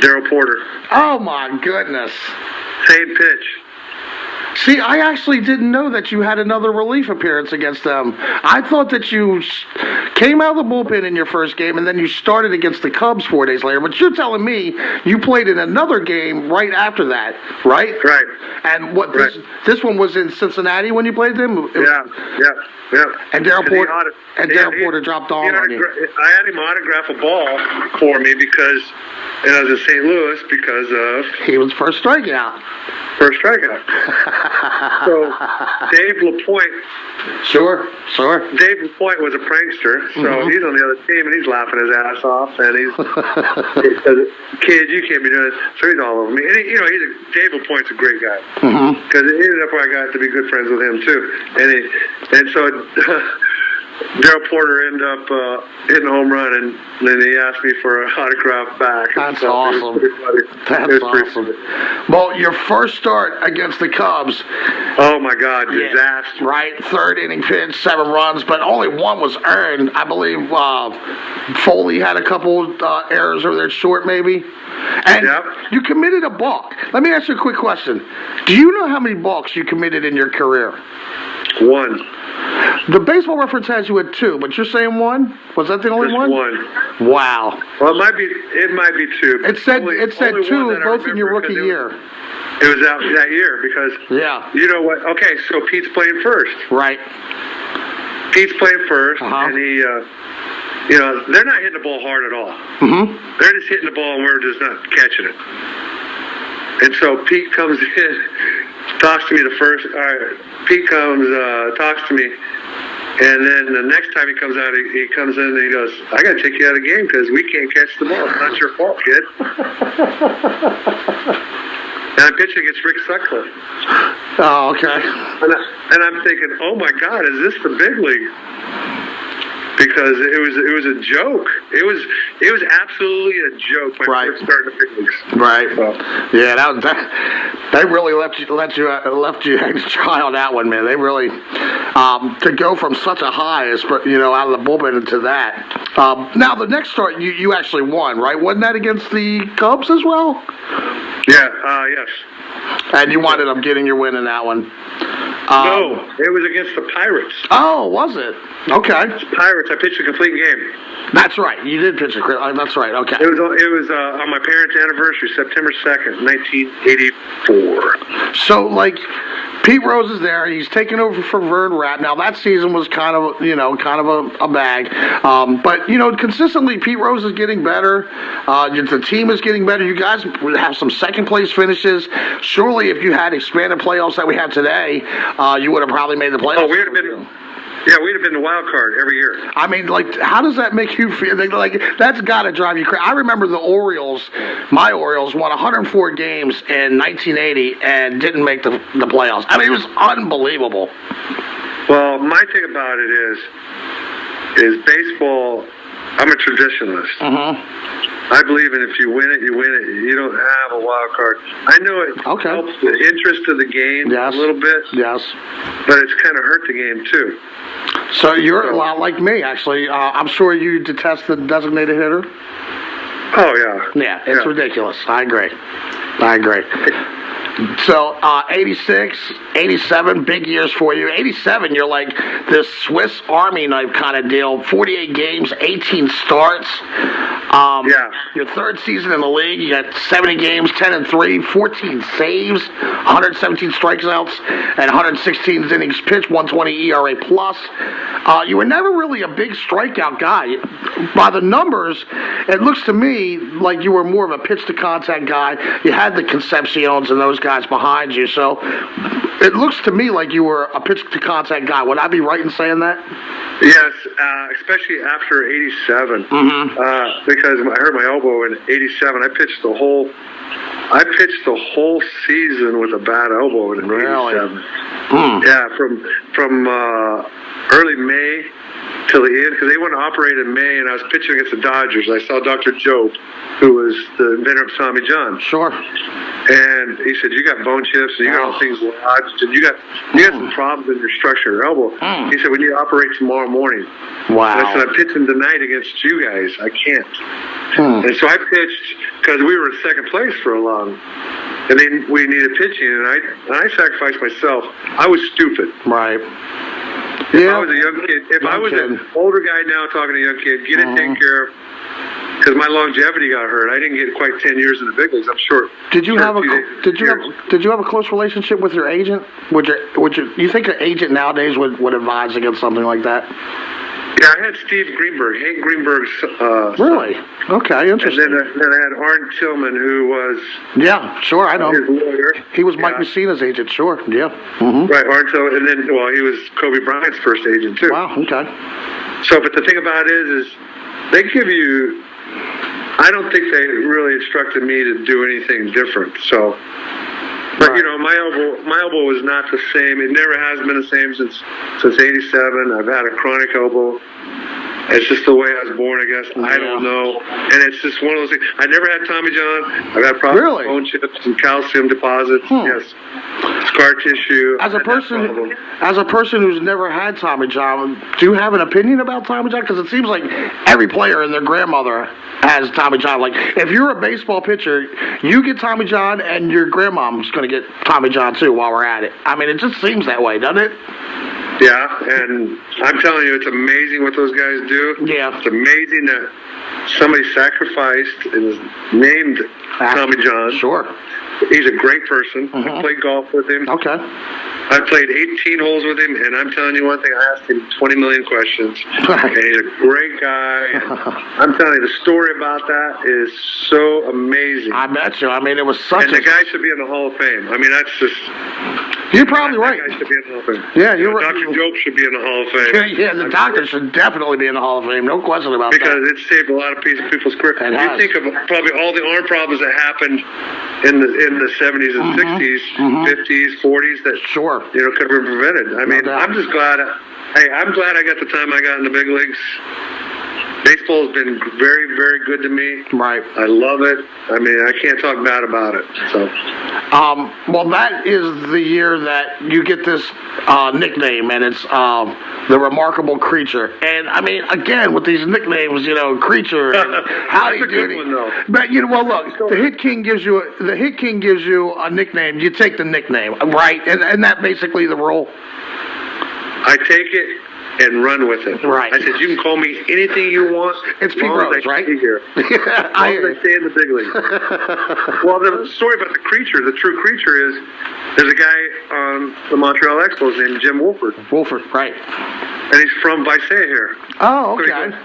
Darryl Porter. Oh my goodness. Same pitch. See, I actually didn't know that you had another relief appearance against them. I thought that you came out of the bullpen in your first game and then you started against the Cubs 4 days later. But you're telling me you played in another game right after that, right? Right. And what this one was in Cincinnati when you played them? Yeah. And Darryl Porter dropped on you. I had him autograph a ball for me because I was in St. Louis because of He was first strikeout. first strikeout. So Dave LaPointe. Sure. Dave LaPointe was a prankster, so he's on the other team and he's laughing his ass off, and he says, "Kid, you can't be doing this." So he's all over me. And Dave LaPointe's a great guy because it ended up where I got to be good friends with him too. And so Daryl Porter ended up hitting a home run, and then he asked me for an autograph back. That's So awesome. It was pretty funny. That's It was pretty awesome. funny. Well, your first start against the Cubs, Oh my God, disaster! right? Third inning pitch, 7 runs, but only 1 was earned. I believe Foley had a couple errors over there short, maybe. And Yep. you committed a balk. Let me ask you a quick question. Do you know how many balks you committed in your career? 1, The Baseball Reference has you at 2, but you're saying 1? Was that the only just one? 1. Wow. Well, it might be 2. It said Only 2, one that I both in your remember, rookie 'cause year. It was out that year because Yeah. you know what? Okay, so Pete's playing first. Right. Pete's playing first, Uh-huh. and he, they're not hitting the ball hard at all. Mm-hmm. They're just hitting the ball, and we're just not catching it. And so Pete comes in, talks to me the first. Pete comes, talks to me, and then the next time he comes out, he comes in and he goes, "I got to take you out of the game because we can't catch the ball. It's not your fault, kid." And I'm pitching against Rick Sutcliffe. Oh, okay. And I'm thinking, oh my God, is this the big league? Because it was a joke. It was absolutely a joke when I first started the big leagues. Right. So, Yeah, that they really left you hang dry on that one, man. They really to go from such a high as out of the bullpen into that. Now the next start you actually won, right? Wasn't that against the Cubs as well? yeah. Yes. And you ended up getting your win in that one. No, it was against the Pirates. Oh, was it? Okay. Pirates. I pitched a complete game. That's right. You did pitch that's right. Okay. It was on my parents' anniversary, September 2nd, 1984. So, Pete Rose is there. He's taking over for Vern Rapp. Now, that season was kind of a bag. But, consistently, Pete Rose is getting better. The team is getting better. You guys have some second-place finishes. Surely, if you had expanded playoffs that we have today, you would have probably made the playoffs. Oh, we'd have been the wild card every year. I mean, how does that make you feel? That's got to drive you crazy. I remember the Orioles, my Orioles, won 104 games in 1980 and didn't make the playoffs. I mean, it was unbelievable. Well, my thing about it is baseball. I'm a traditionalist. Mm-hmm. I believe in if you win it, you win it. You don't have a wild card. I know it helps the interest of the game a little bit. Yes. But it's kind of hurt the game too. So you're a lot like me, actually. I'm sure you detest the designated hitter. Oh yeah. Yeah, it's ridiculous. I agree. So, 86, 87, big years for you. 87, you're like this Swiss Army knife kind of deal. 48 games, 18 starts. Your third season in the league, you got 70 games, 10-3, 14 saves, 117 strikeouts, and 116 innings pitched, 120 ERA plus. You were never really a big strikeout guy. By the numbers, it looks to me like you were more of a pitch-to-contact guy. You had the Concepciones and those guys behind you, so it looks to me like you were a pitch-to-contact guy. Would I be right in saying that? Yes, especially after 87, because I hurt my elbow in 87. I pitched the whole season with a bad elbow in 87. Yeah, from early May till the end, because they went to operate in May, and I was pitching against the Dodgers. I saw Dr. Joe, who was the inventor of Tommy John. Sure. And he said, "You got bone chips, and you got all things lodged, and you got some problems in your structure of your elbow." He said, "We need to operate tomorrow morning." Wow. And I said, "I'm pitching tonight against you guys. I can't." And so I pitched because we were in second place for a long, and then we needed pitching, and I sacrificed myself. I was stupid. Right. If I was a young kid, I was an older guy now talking to a young kid, get it taken care of. Because my longevity got hurt. I didn't get quite 10 years in the big leagues. I'm short. Did you have a close relationship with your agent? You think an agent nowadays would advise against something like that? Yeah, I had Steve Greenberg, Hank Greenberg's really? Okay, interesting. And then I had Arn Tillman, who was I know his lawyer. He was Mike Messina's agent, sure. Yeah. Mm-hmm. Right, Arn Tillman, and then he was Kobe Bryant's first agent too. Wow. Okay. So, but the thing about it is they give you. I don't think they really instructed me to do anything different. So, But Right. you know, my elbow is not the same. It never has been the same since '87. I've had a chronic elbow. It's just the way I was born, I guess. I don't know. And it's just one of those things. I never had Tommy John. I've had problems Really? with bone chips and calcium deposits. Yes. Scar tissue. As a I've had that person who's never had Tommy John, do you have an opinion about Tommy John? Because it seems like every player and their grandmother has Tommy John. Like, if you're a baseball pitcher, you get Tommy John, and your grandmom's going to get Tommy John too while we're at it. I mean, it just seems that way, doesn't it? Yeah, and I'm telling you, it's amazing what those guys do. Yeah. It's amazing that somebody sacrificed and is named Tommy John. Sure. He's a great person. I played golf with him. Okay. I played 18 holes with him, and I'm telling you one thing, I asked him 20 million questions. And he's a great guy. I'm telling you, the story about that is so amazing. I bet you. I mean, it was such And the guy should be in the Hall of Fame. I mean, that's just... You're probably right. That guy should be in the Hall of Fame. Yeah, you're right. Dr. Joke should be in the Hall of Fame. Yeah, the doctor should definitely be in the Hall of Fame. No question about because that. it saved a lot of people's career. It You has. think of probably all the arm problems that happened in the 70s and 60s, 50s, 40s that Sure. could have been prevented. I mean, doubt. I'm just glad. Hey, I'm glad I got the time I got in the big leagues. Baseball has been very, very good to me. Right. I love it. I mean, I can't talk bad about it. So, well, that is the year that you get this nickname, and it's the Remarkable Creature. And I mean, again, with these nicknames, Creature, and how do That's you a do good it? one, though. But well, look, the Hit King gives you a nickname. You take the nickname, right? And that basically the rule. I take it and run with it. Right. I said, you can call me anything you want. It's Pete as long as Rose, I right? stay here. Yeah, As long as I stay in the big league. Well, the story about the true creature is there's a guy on the Montreal Expos named Jim Wolford, Wolford, right? and he's from Visalia here. Oh, So okay.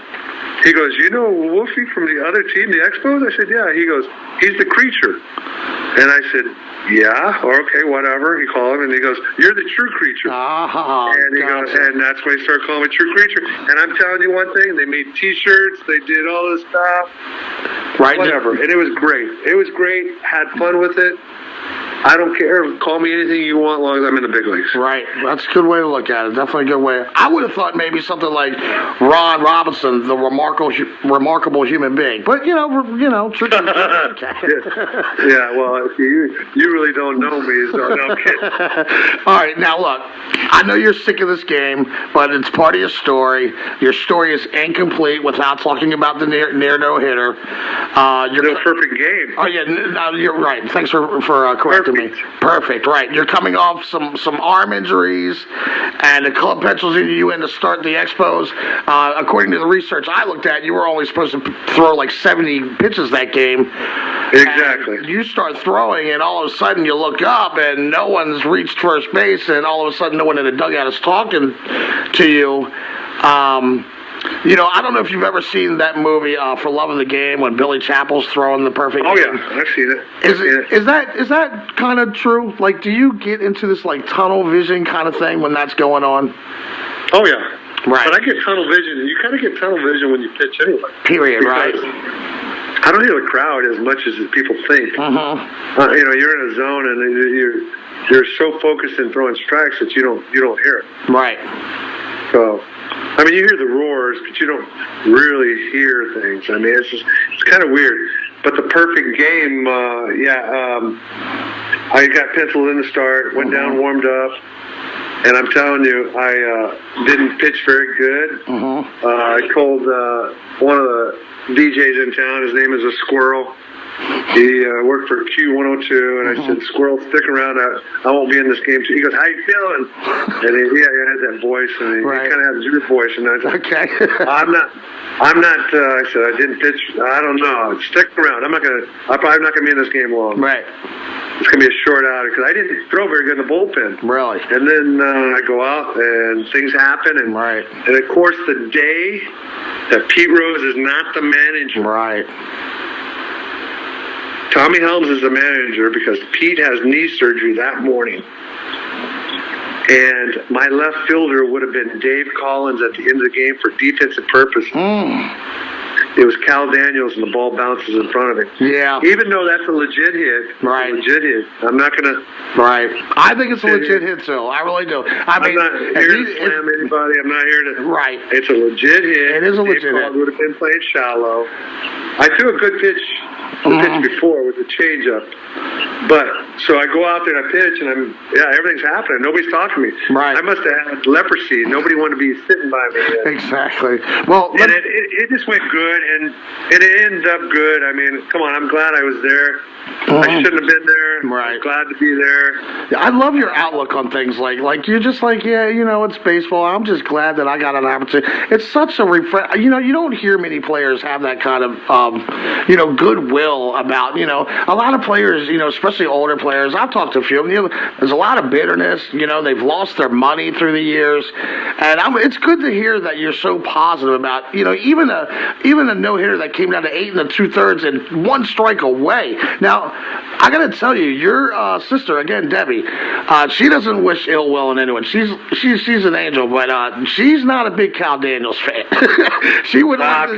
he goes, you know Wolfie from the other team, the Expos? I said, yeah. He goes, he's the creature. And I said, yeah, okay, whatever. He called him, and he goes, you're the true creature. And he goes, gotcha. and that's when he started calling me True Creature. And I'm telling you one thing, they made T-shirts, they did all this stuff, Right. whatever, and it was great. It was great. Had fun with it. I don't care. Call me anything you want, as long as I'm in the big leagues. Right. That's a good way to look at it. Definitely a good way. I would have thought maybe something like Ron Robinson, the remarkable human being. But true. Yeah. Well, you really don't know me, so no, I'm kidding. All right, now look, I know you're sick of this game, but it's part of your story. Your story is incomplete without talking about the near no-hitter. No perfect game. Oh, yeah, no, you're right. Thanks for correcting me. Perfect, right. You're coming off some arm injuries, and the club pencils you in to start the Expos. According to the research I looked at, you were only supposed to throw like 70 pitches that game. Exactly. And you start throwing, and all of a sudden you look up, and no one's reached first base, and all of a sudden no one in the dugout is talking to you. I don't know if you've ever seen that movie, For Love of the Game, when Billy Chappell's throwing the perfect Oh, game. yeah, I've seen it. Is that kind of true? Like, do you get into this, like, tunnel vision kind of thing when that's going on? Oh, yeah. Right. But I get tunnel vision. You kind of get tunnel vision when you pitch anyway. Period, right? I don't hear the crowd as much as people think. You're in a zone, and you're so focused in throwing strikes that you don't hear it. Right. So, I mean, you hear the roars, but you don't really hear things. I mean, it's kind of weird. But the perfect game, I got penciled in to start, went down, warmed up, and I'm telling you, I didn't pitch very good. I told one of the DJs in town, his name is a Squirrel. He worked for Q102, and I said, Squirrel, stick around. I won't be in this game too. He goes, how you feeling? And he had that voice, and he kind of has your voice. And I said, Okay. I'm not. I said, I didn't pitch. I don't know. Stick around. I'm probably not going to be in this game long. Right. It's going to be a short outing because I didn't throw very good in the bullpen. Really? And then I go out and things happen. And, Right. And of course, the day that Pete Rose is not the manager. Right. Tommy Helms is the manager because Pete has knee surgery that morning. And my left fielder would have been Dave Collins at the end of the game for defensive purposes. it was Cal Daniels and the ball bounces in front of him. Yeah. Even though that's a legit hit, Right. a legit hit. I'm not gonna. Right. I think it's a legit hit, too. I really do. I I'm mean, not here to slam anybody. I'm not here to. Right. It's a legit hit. It is a legit hit. Would have been playing shallow. I threw a good pitch. Pitch before with the changeup, but so I go out there and I pitch and everything's happening. Nobody's talking to me. Right. I must have had leprosy. Nobody wanted to be sitting by me. Exactly. Well, and it just went good and it ended up good. I mean, come on, I'm glad I was there. I shouldn't have been there. Right. I'm glad to be there. I love your outlook on things like you're just like, yeah, you know, it's baseball. I'm just glad that I got an opportunity. It's such a you know, you don't hear many players have that kind of, you know, goodwill about, you know, a lot of players, you know, especially older players. I've talked to a few of them. You know, there's a lot of bitterness. You know, they've lost their money through the years, and it's good to hear that you're so positive about, you know, even a no hitter that came down to 8 2/3 and 1 strike away. Now, I got to tell you, your sister again, Debbie, she doesn't wish ill will on anyone. She's an angel, but she's not a big Cal Daniels fan. She would Cal's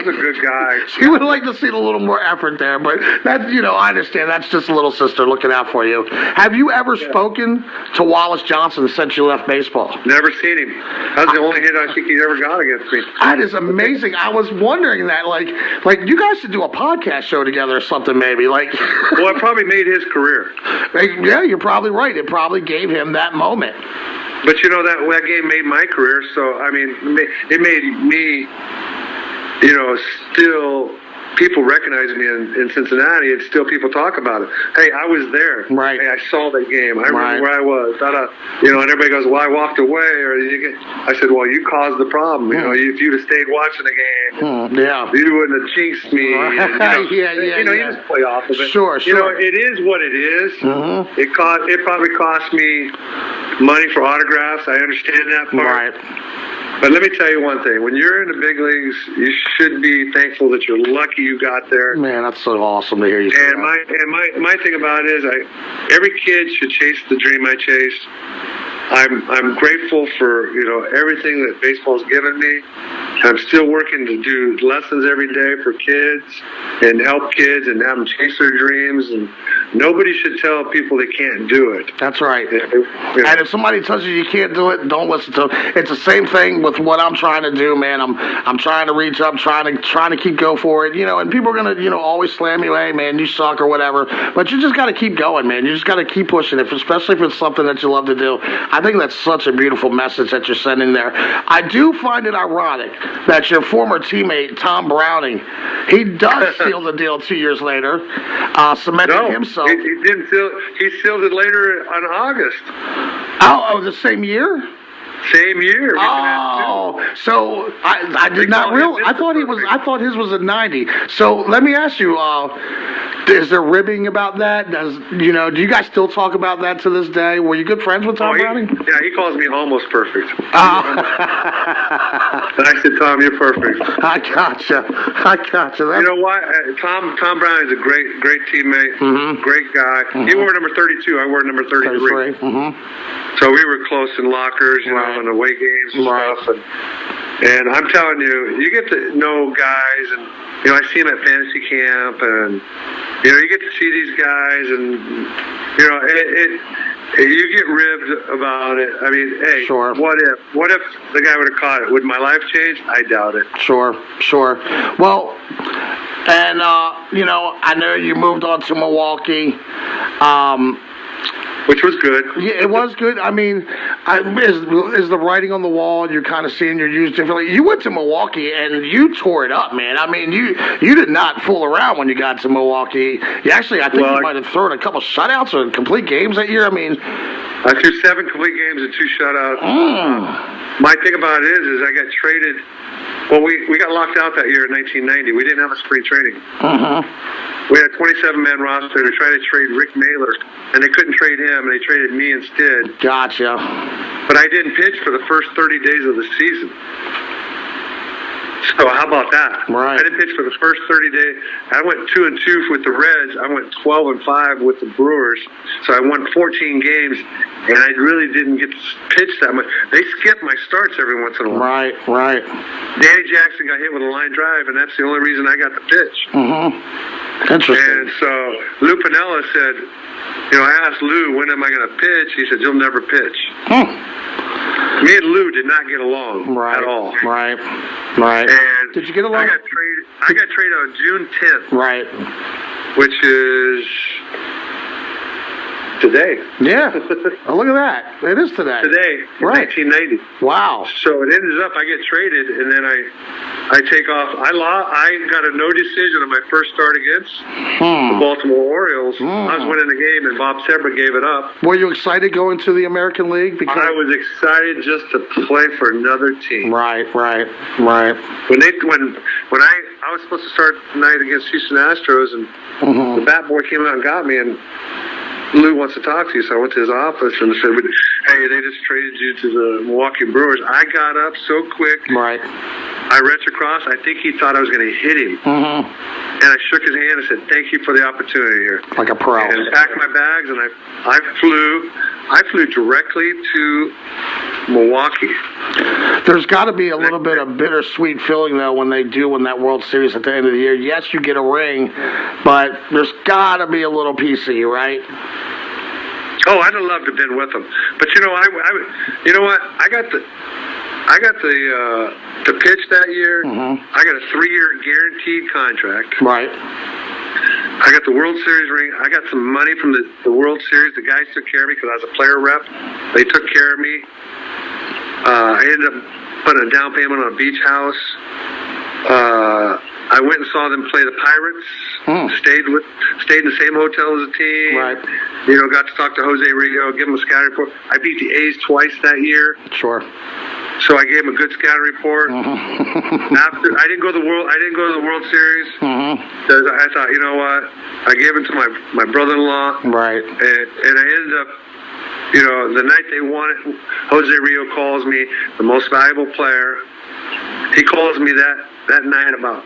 a good guy. She would like to see a little more effort there, but that's, you know, I understand. That's just a little sister looking out for you. Have you ever spoken to Wallace Johnson since you left baseball? Never seen him. That's the only hit I think he's ever got against me. That is amazing. I was wondering that, like you guys should do a podcast show together or something, maybe. Like, well, it probably made his career. Yeah, you're probably right. It probably gave him that moment. But you know that game made my career. So I mean, it made me, you know, still. People recognize me in Cincinnati, and still people talk about it. Hey, I was there. Right. Hey, I saw that game. I remember where I was. You know, and everybody goes, "Well, I walked away," or I said, "Well, you caused the problem. You know, if you'd have stayed watching the game, you wouldn't have jinxed me." And, you know, you just play off of it. Sure. You know, it is what it is. It probably cost me money for autographs. I understand that part. Right. But let me tell you one thing. When you're in the big leagues, you should be thankful that you're lucky you got there. Man, that's so awesome to hear you say and that. my thing about it is every kid should chase the dream I chase. I'm grateful for, you know, everything that baseball's given me. I'm still working to do lessons every day for kids and help kids and have them chase their dreams. And nobody should tell people they can't do it. That's right. You know. And if somebody tells you can't do it, don't listen to them. It's the same thing with what I'm trying to do, man. I'm trying to reach up, trying to keep go for it, you know. And people are gonna, you know, always slam you, hey man, you suck or whatever. But you just got to keep going, man. You just got to keep pushing it, especially if it's something that you love to do. I think that's such a beautiful message that you're sending there. I do find it ironic that your former teammate Tom Browning, he does seal the deal 2 years later, cementing himself. He didn't seal. He sealed it later on August. Oh, the same year? Same year. Oh, so I did not realize. I thought his was a 90. So let me ask you, is there ribbing about that? Do you guys still talk about that to this day? Were you good friends with Tom Browning? Yeah, he calls me almost perfect. And I said, Tom, you're perfect. I gotcha. You know what? Tom Browning's a great teammate, great guy. He wore number 32. I wore number 33. So we were close in lockers, you know, and away games and stuff. And I'm telling you, you get to know guys, and you know, I see them at fantasy camp, and you know, you get to see these guys, and you know, you get ribbed about it. I mean, hey, what if the guy would have caught it? Would my life change? I doubt it. Sure. Well, and you know, I know you moved on to Milwaukee. Which was good. Yeah, it was good. I mean, is the writing on the wall? You're kind of seeing your use differently. You went to Milwaukee and you tore it up, man. I mean, you did not fool around when you got to Milwaukee. You actually, I think you might have thrown a couple shutouts or complete games that year. I mean, I threw 7 complete games and 2 shutouts. My thing about it is I got traded. Well, we got locked out that year in 1990. We didn't have a spring training. We had a 27-man roster. They tried to trade Rick Naylor, and they couldn't trade him, and they traded me instead. Gotcha. But I didn't pitch for the first 30 days of the season. So how about that? Right. I didn't pitch for the first 30 days. I went 2-2 with the Reds. I went 12-5 with the Brewers. So I won 14 games, and I really didn't get to pitch that much. They skipped my starts every once in a while. Right. Danny Jackson got hit with a line drive, and that's the only reason I got to pitch. Interesting. And so Lou Piniella said, I asked Lou, when am I going to pitch? He said, you'll never pitch. Me and Lou did not get along at all. Right. And did you get along? I got traded on June 10th. Right. Which is today. Yeah. Oh, look at that. It is today. Today, right. 1990. Wow. So it ends up I get traded, and then I take off. I got a no decision on my first start against the Baltimore Orioles. I was winning the game, and Bob Sebra gave it up. Were you excited going to the American League? Because I was excited just to play for another team. Right. When I was supposed to start tonight against Houston Astros, and the bat boy came out and got me, and Lou wants to talk to you, so I went to his office and said, hey, they just traded you to the Milwaukee Brewers. I got up so quick. Right. I reached across. I think he thought I was going to hit him. And I shook his hand and said, thank you for the opportunity here. Like a pro. And packed my bags, and I flew directly to Milwaukee. There's got to be a little bit of bittersweet feeling, though, when they do win that World Series at the end of the year. Yes, you get a ring, but there's got to be a little piece of you, right? Oh, I'd have loved to have been with them. But, you know what? I got to pitch that year. I got a 3-year guaranteed contract. Right. I got the World Series ring. I got some money from the World Series. The guys took care of me because I was a player rep. They took care of me. I ended up putting a down payment on a beach house. I went and saw them play the Pirates. Stayed in the same hotel as the team. Right. Got to talk to Jose Rio, give him a scouting report. I beat the A's twice that year. Sure. So I gave him a good scouting report. After I didn't go to the World Series because I thought, you know what? I gave it to my brother-in-law. Right. And I ended up, the night they won it, Jose Rio calls me, the most valuable player. He calls me that night about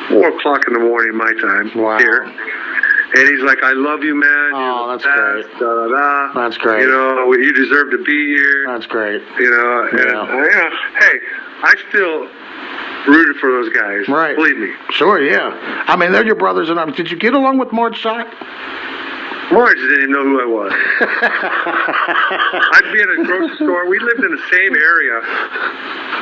4 o'clock in the morning, my time here. And he's like, I love you, man. Oh, that's great. That's great. You deserve to be here. That's great. Hey, I still rooted for those guys. Right. Believe me. Sure, yeah. I mean, they're your brothers in arms. Did you get along with Marge Schott? Marge didn't even know who I was. I'd be in a grocery store. We lived in the same area.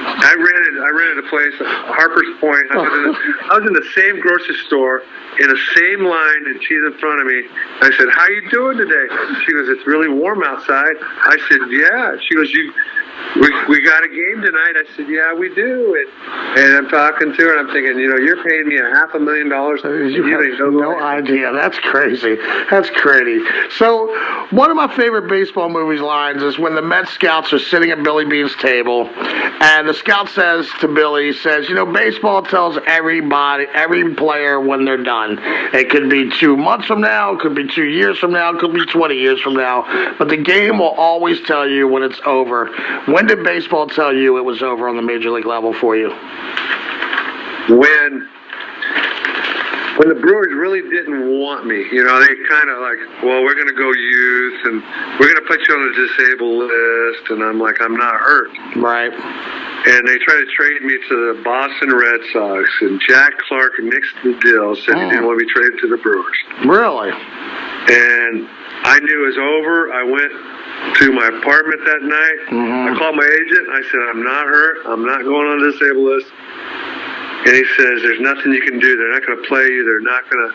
I rented a place, Harper's Point. I was in the same grocery store in the same line, and she's in front of me. I said, "How you doing today?" She goes, "It's really warm outside." I said, "Yeah." She goes, We got a game tonight. I said, yeah, we do. And I'm talking to her, and I'm thinking, you're paying me $500,000. You have no idea. That's crazy. That's crazy. So one of my favorite baseball movies lines is when the Met scouts are sitting at Billy Bean's table, and the scout says to Billy, baseball tells every player when they're done. It could be 2 months from now, it could be 2 years from now, it could be 20 years from now, but the game will always tell you when it's over. When did baseball tell you it was over on the major league level for you? When the Brewers really didn't want me, they kind of like, well, we're going to go youth, and we're going to put you on a disabled list, and I'm like, I'm not hurt. Right. And they tried to trade me to the Boston Red Sox, and Jack Clark nixed the deal, said he didn't want to be traded to the Brewers. Really? And I knew it was over. I went to my apartment that night. I called my agent. I said, I'm not hurt. I'm not going on the disabled list. And he says, there's nothing you can do. They're not going to play you. They're not going to.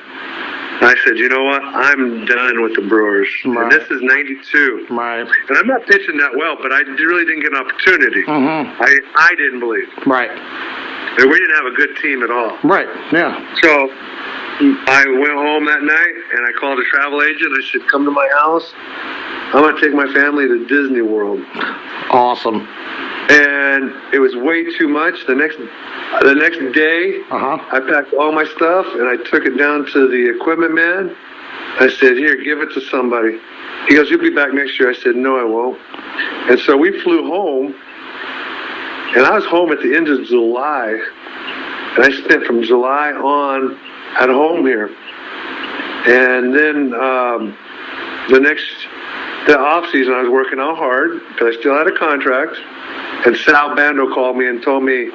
I said, you know what? I'm done with the Brewers. Right. And this is 92. Right. And I'm not pitching that well, but I really didn't get an opportunity. I didn't believe. Right. And we didn't have a good team at all. Right, yeah. So I went home that night, and I called a travel agent. I said, come to my house. I'm going to take my family to Disney World. Awesome. And it was way too much. The next day, I packed all my stuff, and I took it down to the equipment man. I said, here, give it to somebody. He goes, you'll be back next year. I said, no, I won't. And so we flew home, and I was home at the end of July. And I spent from July on at home here. And then the off season, I was working out hard because I still had a contract. And Sal Bando called me and told me,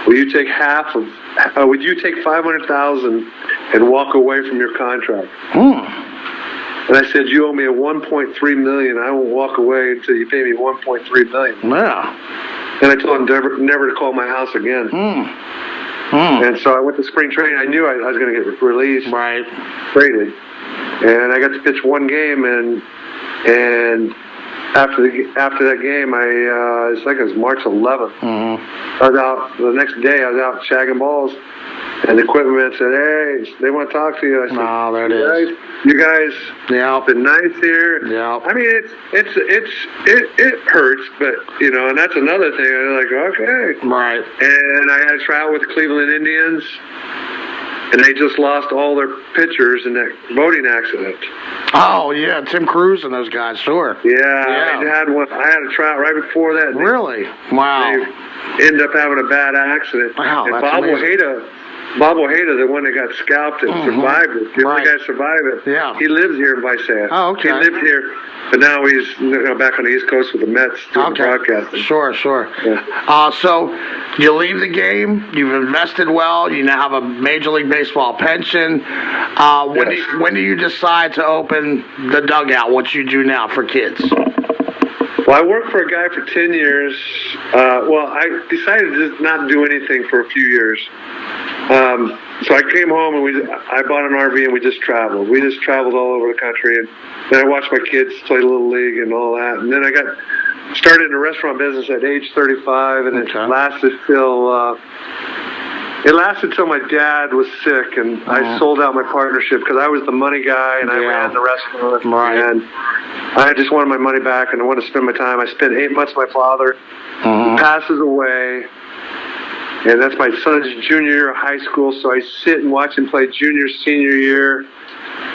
would you take $500,000 and walk away from your contract? And I said, you owe me a $1.3 million. I won't walk away until you pay me $1.3 million. Yeah. And I told him never to call my house again. And so I went to spring training. I knew I was going to get released, Right. traded, and I got to pitch one game. And after that game, I think it was March 11th. I was out the next day. I was out shagging balls, and the equipment man said, "Hey, they want to talk to you." I said, "Oh, there it is. You guys, yeah, been nice here. Yeah. I mean, it hurts, but and that's another thing. I'm like, okay, right. And I had to try out with the Cleveland Indians, and they just lost all their pitchers in that boating accident. Oh yeah, Tim Cruz and those guys, sure. Yeah. I had a tryout right before that. Really? Wow. They ended up having a bad accident. Wow, and that's amazing. Bob Ojeda, the one that got scalped and survived it, the other guy survived it. Yeah. He lives here in Visalia. Oh, okay. He lived here, but now he's back on the East Coast with the Mets doing broadcasting. Sure. Yeah. So you leave the game. You've invested well. You now have a Major League Baseball pension. When do you decide to open the dugout? What you do now for kids? Well, I worked for a guy for 10 years. I decided to just not do anything for a few years. So I came home and I bought an RV and we just traveled. We just traveled all over the country, and then I watched my kids play Little League and all that. And then I got started in the restaurant business at age 35, and it lasted till my dad was sick, and I sold out my partnership because I was the money guy and I ran the restaurant. Right. And I just wanted my money back, and I wanted to spend my time. I spent 8 months with my father. He passes away. And that's my son's junior year of high school, so I sit and watch him play junior, senior year,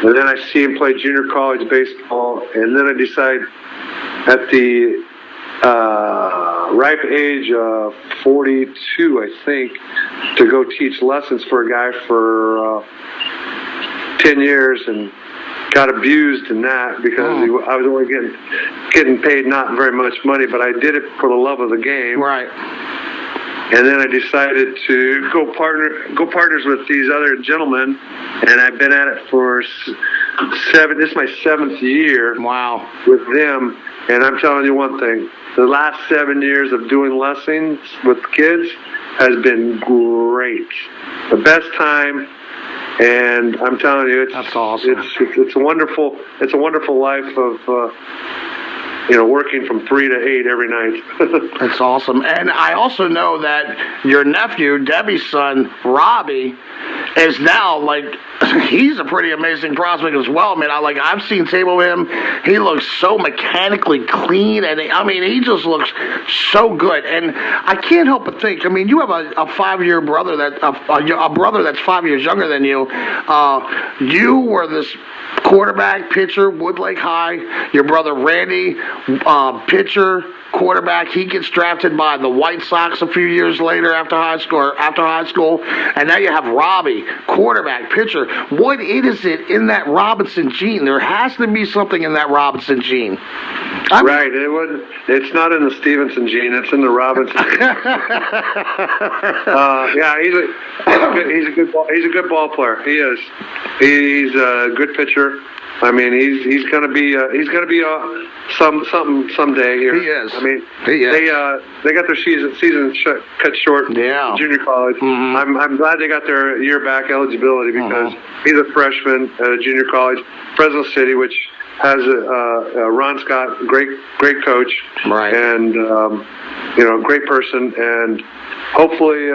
and then I see him play junior college baseball, and then I decide at the ripe age of 42, I think, to go teach lessons for a guy for 10 years, and got abused in that because I was only getting paid not very much money, but I did it for the love of the game. Right. And then I decided to go partners with these other gentlemen, and I've been at it for this is my 7th year. Wow. With them, and I'm telling you one thing, the last 7 years of doing lessons with kids has been great. The best time, and I'm telling you, that's awesome. It's a wonderful life of working from 3 to 8 every night. That's awesome. And I also know that your nephew, Debbie's son, Robbie, is now, he's a pretty amazing prospect as well, man. I've seen tape of him. He looks so mechanically clean, and he just looks so good. And I can't help but think, you have a 5-year brother a brother that's 5 years younger than you. You were this quarterback, pitcher, Woodlake High. Your brother Randy, pitcher, quarterback. He gets drafted by the White Sox a few years later after high school. And now you have Robbie, quarterback, pitcher. What is it in that Robinson gene? There has to be something in that Robinson gene. Right. It's not in the Stevenson gene. It's in the Robinson gene. He's a good ball player. He is. He's a good pitcher. He's going to be something someday here. He is. They got their season cut short. Yeah. Junior college. I'm glad they got their year back eligibility because he's a freshman at junior college, Fresno City, which has Ron Scott, great coach, right, and great person, and hopefully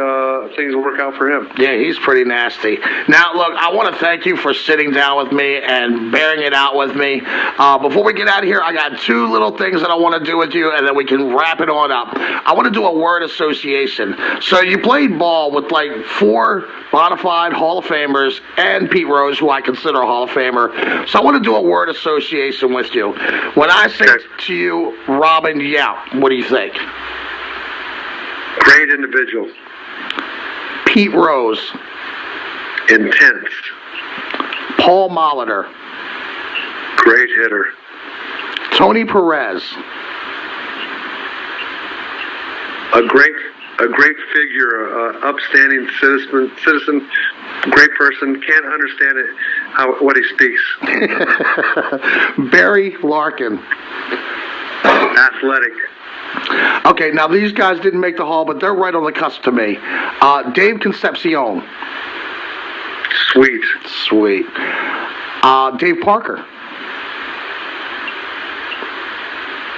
things will work out for him. Yeah, he's pretty nasty. Now, look, I want to thank you for sitting down with me and bearing it out with me. Before we get out of here, I got 2 little things that I want to do with you, and then we can wrap it on up. I want to do a word association. So you played ball with 4 bona fide Hall of Famers and Pete Rose, who I consider a Hall of Famer. So I want to do a word association with you. When I say to you, Robin Yount, what do you think? Great individual. Pete Rose. Intense. Paul Molitor. Great hitter. Tony Perez. A great figure, upstanding citizen, great person. Can't understand what he speaks. Barry Larkin. Athletic. Okay, now these guys didn't make the Hall, but they're right on the cusp to me. Dave Concepcion. Sweet. Dave Parker.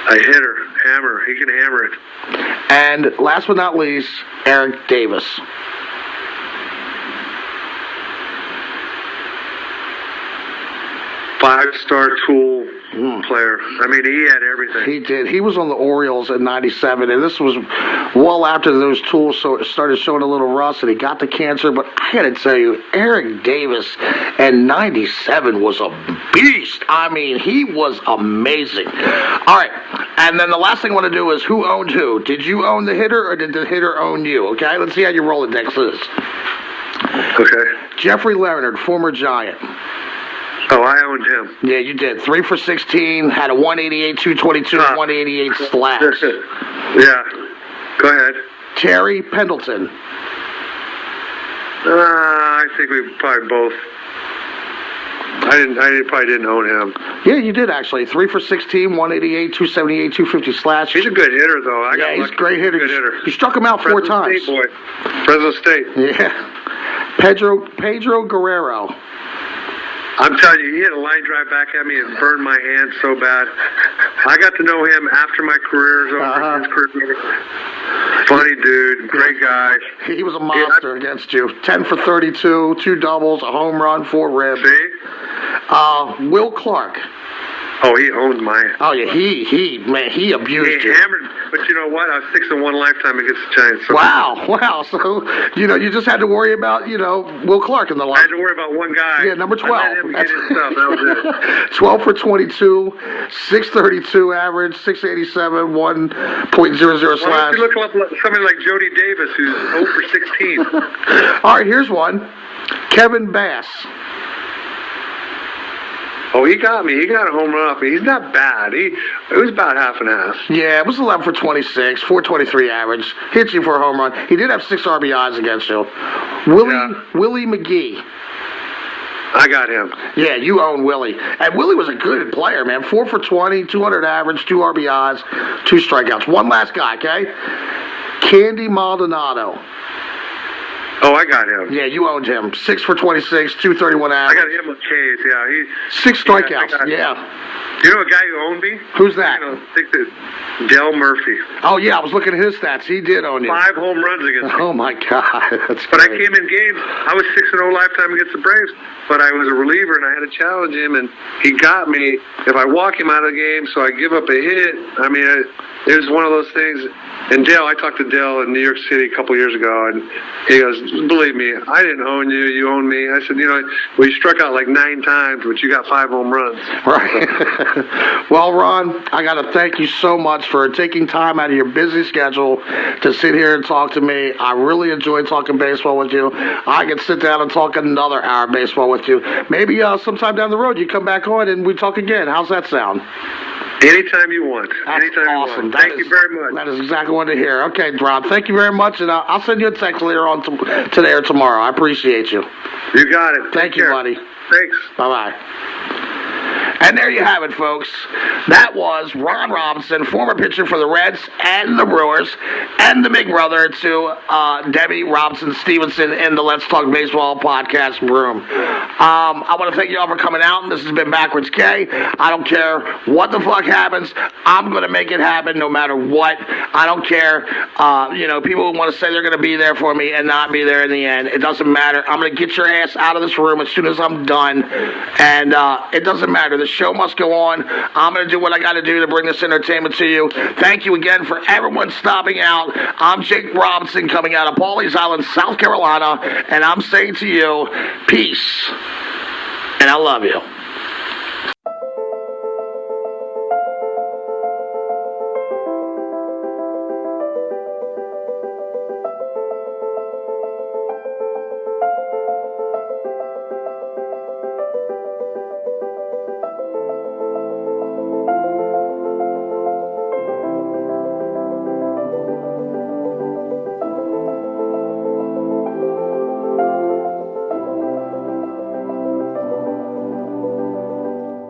A hitter, hammer. He can hammer it. And last but not least, Eric Davis. Five-star tool player. I mean, he had everything. He did. He was on the Orioles in '97, and this was well after those tools started showing a little rust, and he got the cancer. But I got to tell you, Eric Davis in '97 was a beast. I mean, he was amazing. All right, and then the last thing I want to do is who owned who? Did you own the hitter, or did the hitter own you? Okay, let's see how your Rolodex is. Okay. Jeffrey Leonard, former Giant. Oh, I owned him. Yeah, you did. 3 for 16, had a 188, 222, 188 slash. Yeah. Go ahead. Terry Pendleton. I think we probably both. I probably didn't own him. Yeah, you did actually. 3 for 16, 188, 278, 250 slash. He's a good hitter, though. He's a great hitter. Good hitter. You struck him out Fresno 4 times. State boy. Fresno State. Yeah. Pedro Guerrero. I'm telling you, he had a line drive back at me and burned my hand so bad. I got to know him after my career is over. His career. Funny dude, great guy. He was a monster against you. 10 for 32, 2 doubles, a home run, 4 ribs. See? Will Clark. Oh, he owned mine. Oh yeah, he abused you. He hammered, but you know what? I was 6 in one lifetime against the Giants. So Wow. So you just had to worry about Will Clark in the line. I had to worry about one guy. Yeah, number 12. I let him get his stuff. That was it. 12 for 22, 632 average, 687, 1.00 slash. Why don't you look up somebody like Jody Davis, who's 0 for 16? All right, here's one. Kevin Bass. Oh, he got me. He got a home run off me. He's not bad. It was about half and half. Yeah, it was 11 for 26, 423 average. Hit you for a home run. He did have 6 RBIs against you. Willie McGee. I got him. Yeah, you own Willie. And Willie was a good player, man. 4 for 20, 200 average, 2 RBIs, 2 strikeouts. One last guy, okay? Candy Maldonado. Oh, I got him. Yeah, you owned him. 6 for 26, 231 average. I got him with K's, yeah. 6 strikeouts, yeah. You know a guy who owned me? Who's that? I think that Del Murphy. Oh, yeah, I was looking at his stats. He did own you. 5 home runs against me. Oh, my God. That's But great. I came in games. I was 6-0 lifetime against the Braves, but I was a reliever, and I had to challenge him, and he got me. If I walk him out of the game, so I give up a hit, I mean, it was one of those things. And Dale, I talked to Dale in New York City a couple years ago, and he goes, believe me, I didn't own you, you owned me. I said, well, you struck out like 9 times, but you got 5 home runs. Right. Well, Ron, I got to thank you so much for taking time out of your busy schedule to sit here and talk to me. I really enjoyed talking baseball with you. I can sit down and talk another hour of baseball with you. Maybe sometime down the road you come back on and we talk again. How's that sound? Anytime you want. That's Anytime awesome. you want. Thank you very much. That is exactly what I hear. Okay, Ron, thank you very much, and I'll send you a text later on today or tomorrow. I appreciate you. You got it. Thank you, buddy. Thanks. Bye-bye. And there you have it, folks. That was Ron Robinson, former pitcher for the Reds and the Brewers, and the big brother to Debbie Robinson-Stevenson in the Let's Talk Baseball podcast room. I want to thank you all for coming out. This has been Backwards K. I don't care what the fuck happens. I'm going to make it happen no matter what. I don't care. People who want to say they're going to be there for me and not be there in the end. It doesn't matter. I'm going to get your ass out of this room as soon as I'm done. And it doesn't matter. The show must go on. I'm going to do what I got to do to bring this entertainment to you. Thank you again for everyone stopping out. I'm Jake Robinson coming out of Pawleys Island, South Carolina, and I'm saying to you, peace, and I love you.